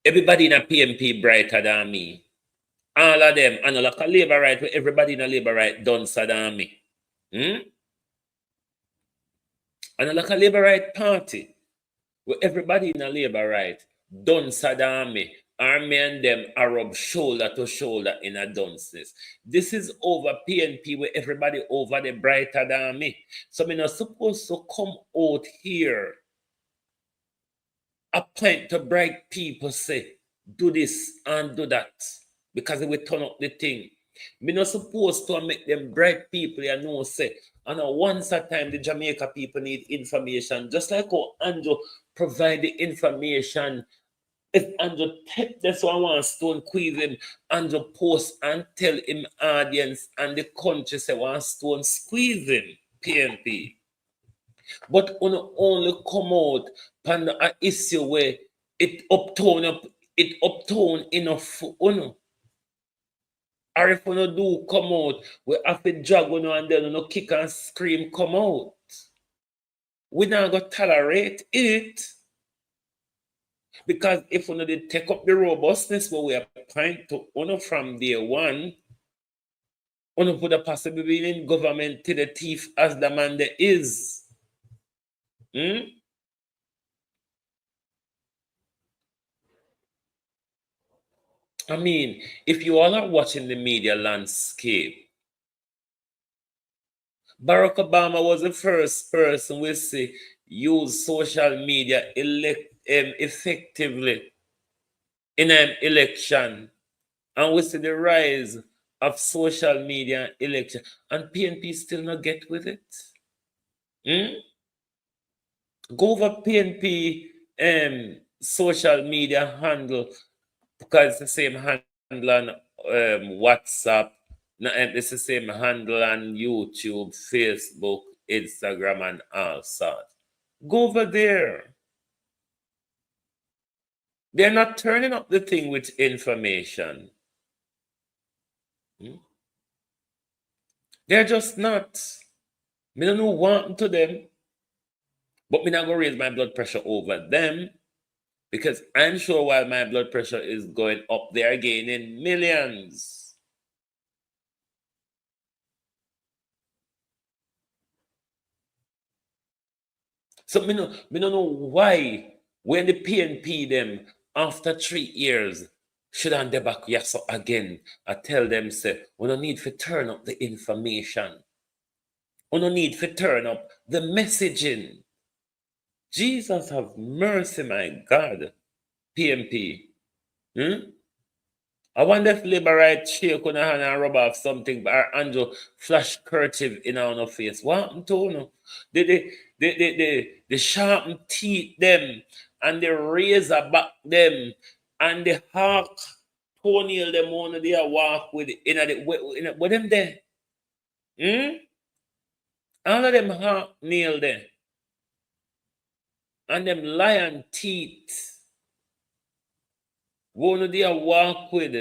C: Everybody in a PNP brighter than me. All of them, and like a labor right, where everybody in a labor right done than me. And like a labor right party, where everybody in a labor right done than me. Army and them Arab shoulder to shoulder in a dunceness. This is over PNP where everybody over the brighter than me. So I'm not supposed to come out here a point to bright people say, do this and do that. Because they will turn up the thing. Me not supposed to make them bright people you know say. And once a time the Jamaica people need information. Just like how Andrew provide the information If Andrew take this one stone squeeze him, Andrew post and tell him audience and the country say one stone squeeze him, PNP. But only come out pan an issue where it uptone enough for uno. Or if uno do come out, we have to drag uno and then uno kick and scream come out. We not gonna tolerate it. Because if uno did take up the robustness what we are applying to uno from day one, uno would have possibly been in government to the thief as the man there is. I mean, if you all are watching the media landscape, Barack Obama was the first person we see use social media effectively in an election. And we see the rise of social media election. And PNP still not get with it. Go over PNP social media handle because it's the same handle on WhatsApp. It's the same handle on YouTube, Facebook, Instagram, and all sorts. Go over there. They're not turning up the thing with information. They're just not. Me don't know what happened to them. But me not gonna raise my blood pressure over them. Because I'm sure while my blood pressure is going up, they are gaining millions. So me don't know why when the PNP them after 3 years should on the back yes again. I tell them say we don't need to turn up the information. We don't need to turn up the messaging. Jesus have mercy, my God. PNP. I wonder if Labour right shake on a hand and rub off something, but our Andrew flash cursive in our face. What happened to you? The sharpen teeth them and the razor back them and the hawk toenail them on the walk with with them there. All of them hawk nail there. And them lion teeth. One they walk with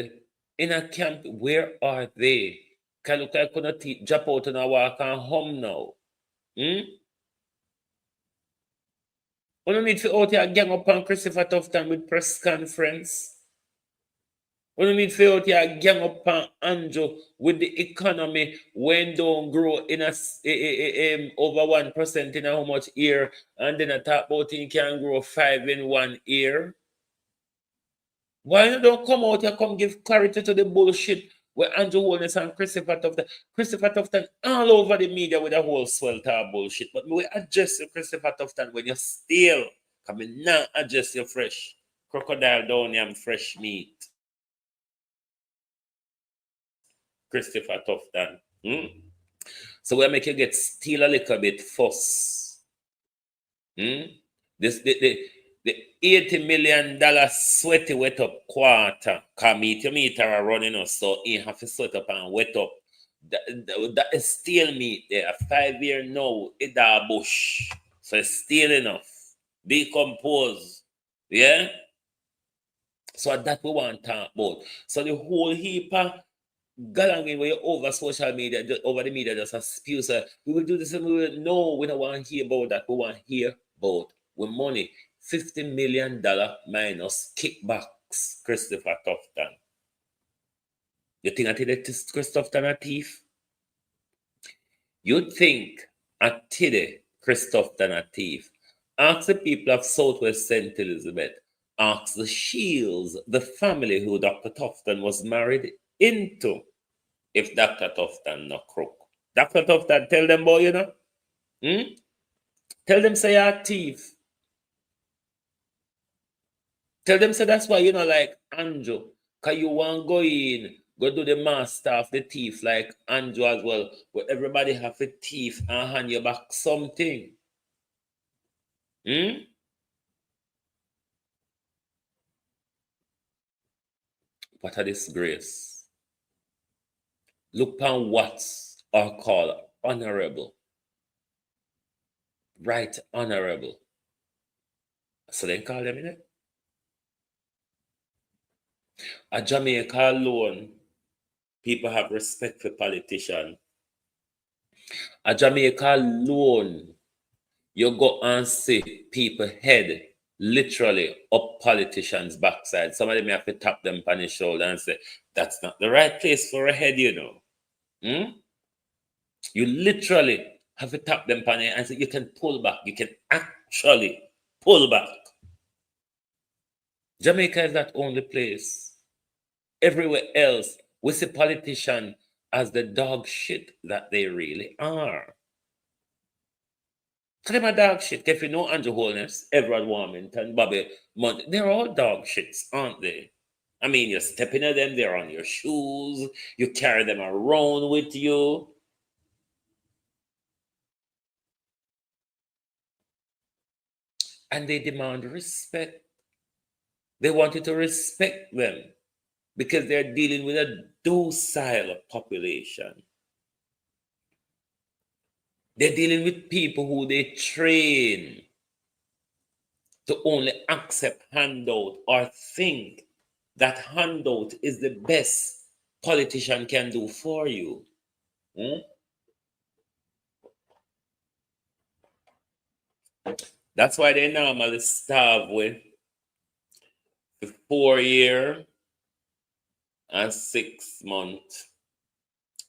C: in a camp, where are they? Can look like gonna drop out and walk and home now. We don't need to out here gang up on Christopher Tufton with press conference. We don't need to out here gang up on Andrew with the economy when don't grow in over 1% in how much year, and then I talk about it can grow 5 in 1 year. Why you don't come out here, come give clarity to the bullshit where Andrew Holness and Christopher Tufton all over the media with a whole swelter of bullshit. But we address you, Christopher Tufton, when you're still coming now, address you fresh. Crocodile down yam fresh meat. Christopher Tufton. So we make you get still a little bit fuss. The $80 million sweaty wet up quarter. Cause meter are running us, so you have to sweat up and wet up. That is still meat there. 5 year now, it's a bush. So it's still enough. Decompose. Yeah? So that we want to talk about. So the whole heap of galanging where you over social media, over the media, just a spew. So we will do this and we will know we don't want to hear about that. We want to hear about with money. $50 million minus kickbacks, Christopher Tufton. You think I tell you Christopher Tufton a thief? You think I tell you Christopher Tufton a thief? Ask the people of Southwest St. Elizabeth. Ask the Shields, the family who Dr. Tufton was married into, if Dr. Tufton not crook. Dr. Tufton, tell them, boy, you know? Tell them say you're a thief. Tell them, say that's why you know, like Andrew, because you want go in, go do the master of the thief, like Andrew as well, where everybody have a thief and hand you back something. What a disgrace. Look upon what are called honorable. Right honorable. So they call them in it. A Jamaica alone, people have respect for politicians. A Jamaica alone, you go and see people head literally up politicians' backside. Some of them have to tap them on the shoulder and say, that's not the right place for a head, you know. You literally have to tap them on it and say, you can pull back. You can actually pull back. Jamaica is that only place. Everywhere else, we see politicians as the dog shit that they really are. So them are dog shit. If you know Andrew Holness, Everard Warmington, Bobby Munt, they're all dog shits, aren't they? I mean, you're stepping at them, they're on your shoes, you carry them around with you. And they demand respect. They want you to respect them because they're dealing with a docile population. They're dealing with people who they train to only accept handout or think that handout is the best politician can do for you. That's why they normally start with the 4 year and 6 month.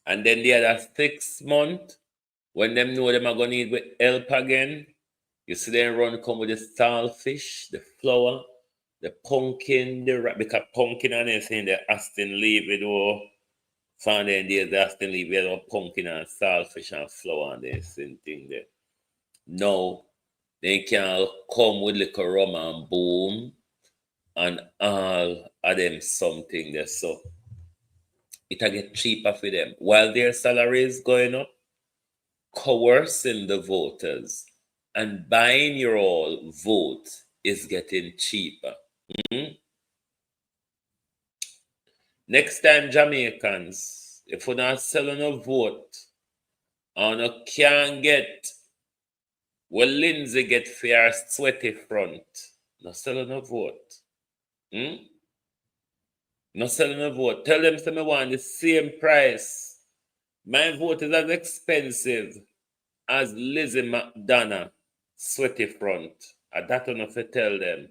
C: And then the other 6 month, when them know them are going to need with help again, you see them run come with the starfish, the flour, the pumpkin, because pumpkin and everything, the Aston leave it all. Found in days, the Aston leave it all, pumpkin and starfish and flour and the same thing there. No, they can come with little rum and boom and all of them something there. So it'll get cheaper for them. While their salary is going up, coercing the voters and buying your all vote is getting cheaper. Next time, Jamaicans, if we're not selling a vote, and you can't get what Lindsay get for your sweaty front, not selling a vote. Not selling a vote. Tell them say me want the same price. My vote is as expensive as Lizzie McDonough sweaty front. And that enough to tell them.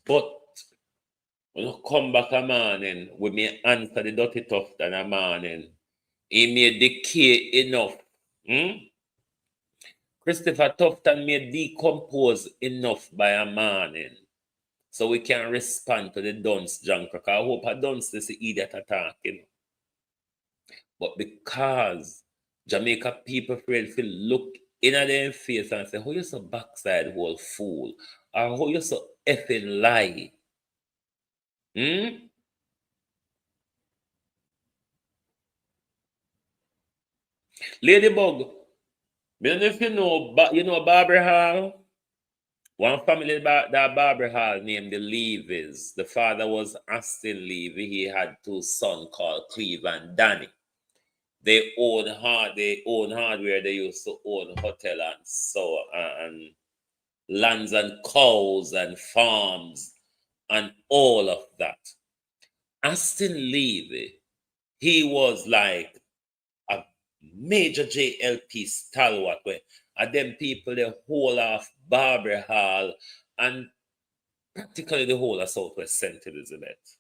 C: But when you come back a morning, we may answer the dirty tough than a morning. He may decay enough. Christopher Tufton may decompose enough by a morning. So we can respond to the dunce junk. I hope a dunce is the idiot attacking. But because Jamaica people afraid to look in at their face and say, how you so backside whole fool? Or how you so effing lie? Ladybug, I don't know if you know Barbara Hall. One family that Barbara Hall named the Levis. The father was Aston Levy. He had 2 sons called Cleve and Danny. They own hardware. They used to own hotel and so and lands and cows and farms and all of that. Aston Levy, he was like a major JLP stalwart where them people they whole of Barbary Hall and practically the whole of Southwest St. Elizabeth.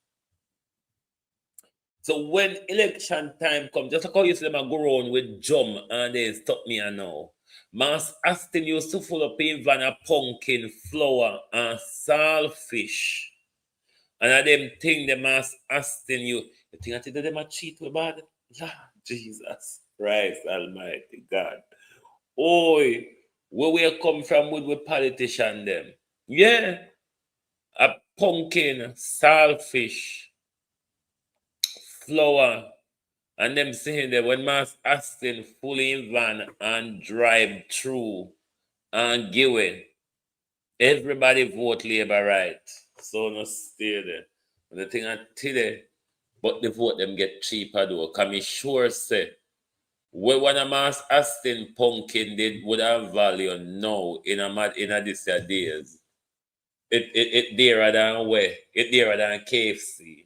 C: So when election time comes, just like how you see them go around with jump and they stop me and now. Mass Aston used to full up in van of pumpkin, flour, and saltfish. And I them thing the Mass Aston you think that them a cheat with bad? Lord Jesus Christ Almighty God. Oi, where we come from with politician them? Yeah. A pumpkin, saltfish, flour, and them saying that when Mass Aston fully in van and drive through and give it, everybody vote Labour right. So no stay there. And the thing I tell you, but the vote them get cheaper though. Can me sure say, when one of Mass Aston Pumpkin did would have value now in a this year days. It dearer than where? It dearer than KFC.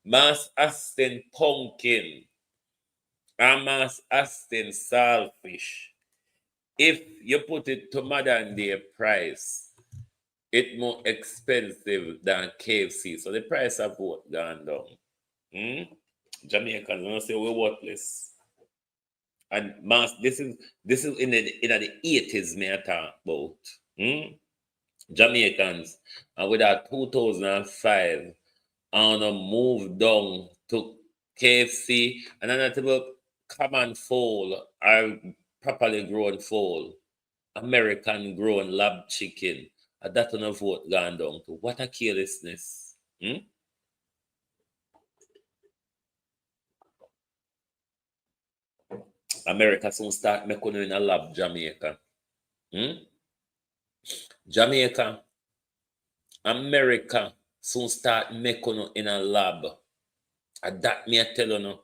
C: Mass Aston Pumpkin and Mass Aston Saltfish. If you put it to modern day price, it's more expensive than KFC. So the price of what gone down. Jamaicans don't say we're worthless. And Mass, this is in the 80s me I talk about. Jamaicans, and with that 2005, and moved down to KFC, and then about common fowl or properly grown fowl, American grown lab chicken, and that on a vote gone down to. What a carelessness. America soon start making in a lab, Jamaica. Jamaica, America soon start making in a lab. And that me I tell you,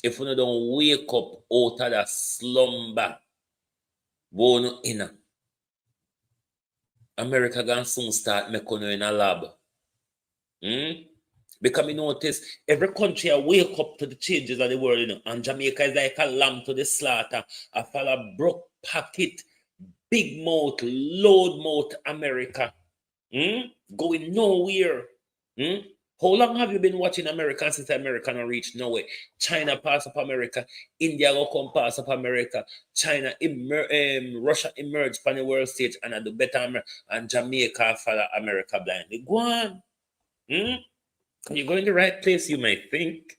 C: if you don't wake up out of the slumber, go in. America gonna soon start making in a lab. Because we notice every country wake up to the changes of the world, and Jamaica is like a lamb to the slaughter. I follow broke pocket, big mouth, load mouth America. Going nowhere. How long have you been watching America since America not reached nowhere? China pass up America, India go come pass up America, China Russia emerged from the world stage and I do better, and Jamaica follow America blindly. Go on. You go in the right place, you might think.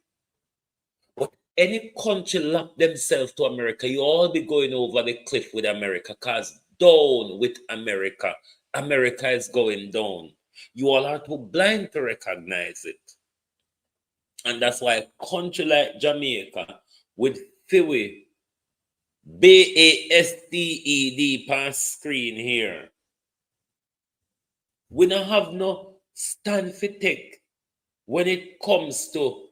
C: But any country lock themselves to America, you all be going over the cliff with America, because down with America. America is going down. You all are too blind to recognize it. And that's why a country like Jamaica with Fiwi, BASTED pass screen here, we don't have no stand for take when it comes to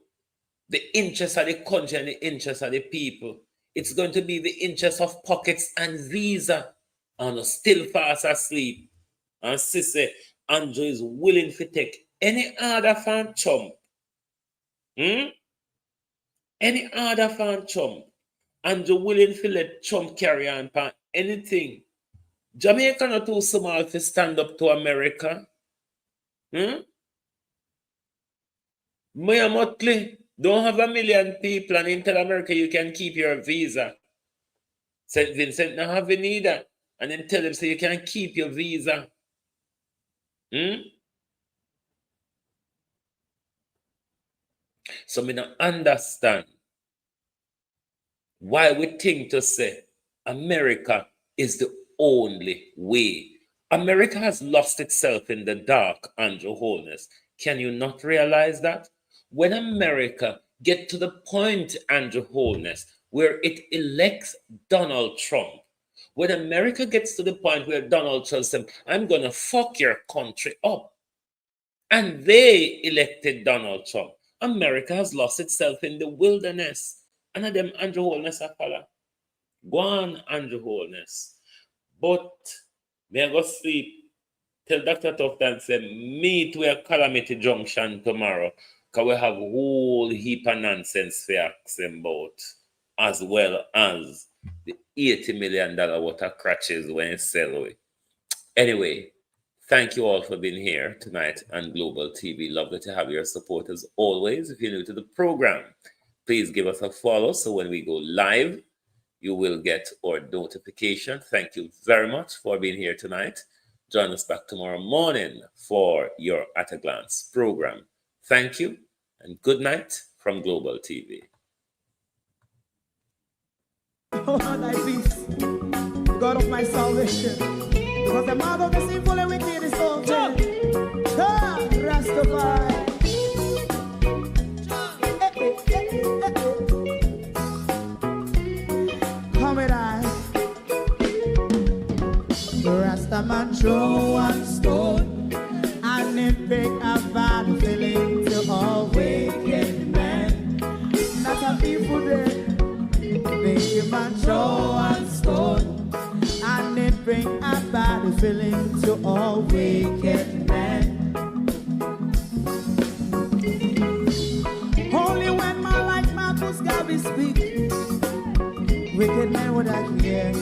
C: the interest of the country and the interest of the people. It's going to be the interest of pockets and visa. And still fast asleep. And Sissy, Andrew is willing to take any other fan chump. Any other fan chump. Andrew willing to let chump carry on for anything. Jamaica not too small to stand up to America. Maya Motley don't have 1 million people and in tell America you can keep your visa. St. Vincent not have it neither. And then tell them so you can keep your visa. So me not understand why we think to say America is the only way. America has lost itself in the dark, Andrew Holness. Can you not realize that? When America get to the point, Andrew Holness, where it elects Donald Trump, when America gets to the point where Donald Trump said, I'm going to fuck your country up, and they elected Donald Trump, America has lost itself in the wilderness. And of them, Andrew Holness, I follow. Go on, Andrew Holness. But may I go sleep till Dr. Tufton said, meet we a Calamity Junction tomorrow, because we have a whole heap of nonsense for asking about, as well as the $80 million worth of crutches when it's sell away. Anyway, thank you all for being here tonight on Global TV. Lovely to have your support as always. If you're new to the program, please give us a follow so when we go live, you will get our notification. Thank you very much for being here tonight. Join us back tomorrow morning for your At a Glance program. Thank you and good night from Global TV.
B: Oh, thy peace, God of my salvation, because the mouth of the sinful and wicked is open. Rastafari. Come with I. Rastaman throw one stone and it break a van. evil day. Make him a throw and stone, and it bring a bad feeling to all wicked men. Only when man like Marcus Garvey speak, wicked men would I hear.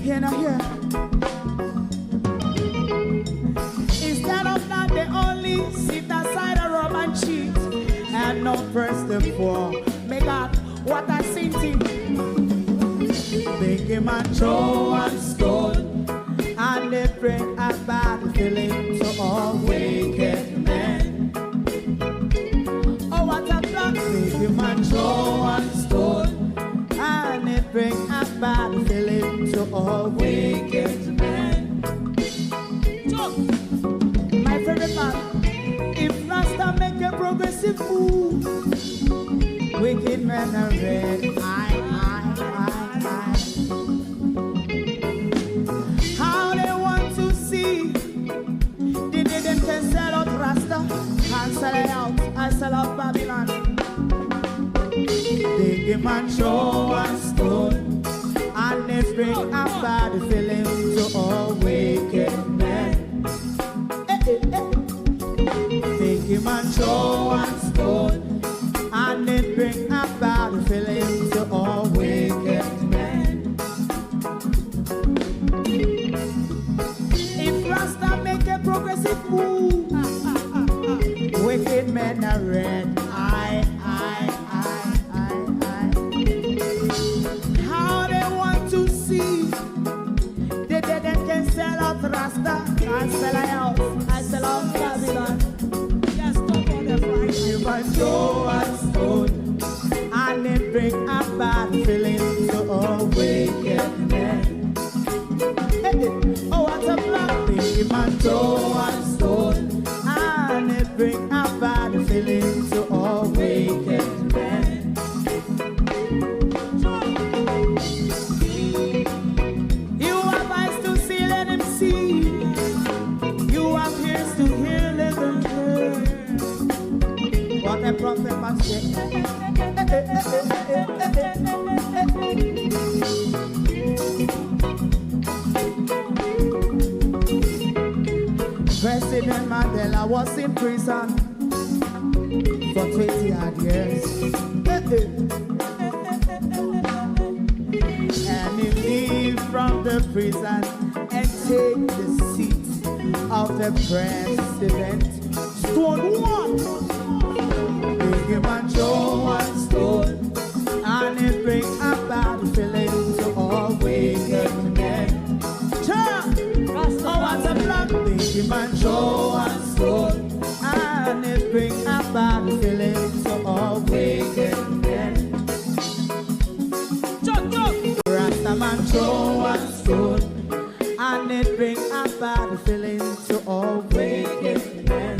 B: Hear now hear. Instead of that, they only sit aside and rob and cheat, and not first the poor. Make out what I seen him. Make him a throw and stone, and they bring a bad feeling to all wicked men. Oh, what a plan! Make him a throw and stone, and it bring a bad feeling to all wicked men. My favorite part, if Rasta make a progressive move, wicked men are red. How they want to see, they didn't can sell out Rasta, and sell it out, I sell out Babylon. They give man throw and stone, and they bring a bad feeling to all wicked men. They give man throw and stone, and they bring a bad feeling to all wicked men. If Rasta make a progressive move, wicked men are red. How they want to see, they can sell out Rasta, I sell out, I sell out Babylon. Yes, stop on the price. Give a throw and stone, and they bring a bad feeling to all wicked men. Oh, what a black thing. Give a throw and stone, and they bring a bad feeling to all wicked men. You have eyes to see, let him see. You have ears to hear, let them hear. What a prophet must say. President Mandela was in prison for 20 odd years. And he leave from the prison and take the seat of the president. Stone one, big him and throw one stone, and it bring a bad feeling to all wicked men. Oh, what a black, big him and throw one stone, and it bring a bad feeling to all wicked men. Rastaman throw one stone, and it bring a bad feeling to all wicked men.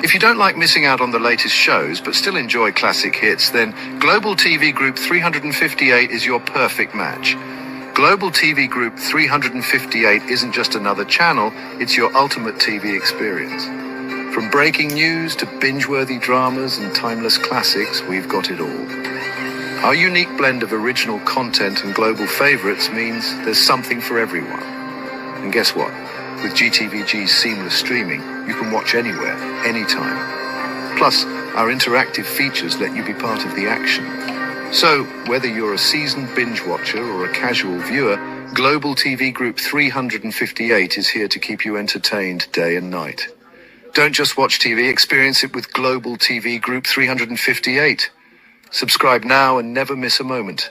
I: If you don't like missing out on the latest shows but still enjoy classic hits, then Global TV Group 358 is your perfect match. Global TV Group 358 isn't just another channel, it's your ultimate TV experience. From breaking news to binge-worthy dramas and timeless classics, we've got it all. Our unique blend of original content and global favorites means there's something for everyone. And guess what? With GTVG's seamless streaming, you can watch anywhere, anytime. Plus, our interactive features let you be part of the action. So, whether you're a seasoned binge watcher or a casual viewer, Global TV Group 358 is here to keep you entertained day and night. Don't just watch TV, experience it with Global TV Group 358. Subscribe now and never miss a moment.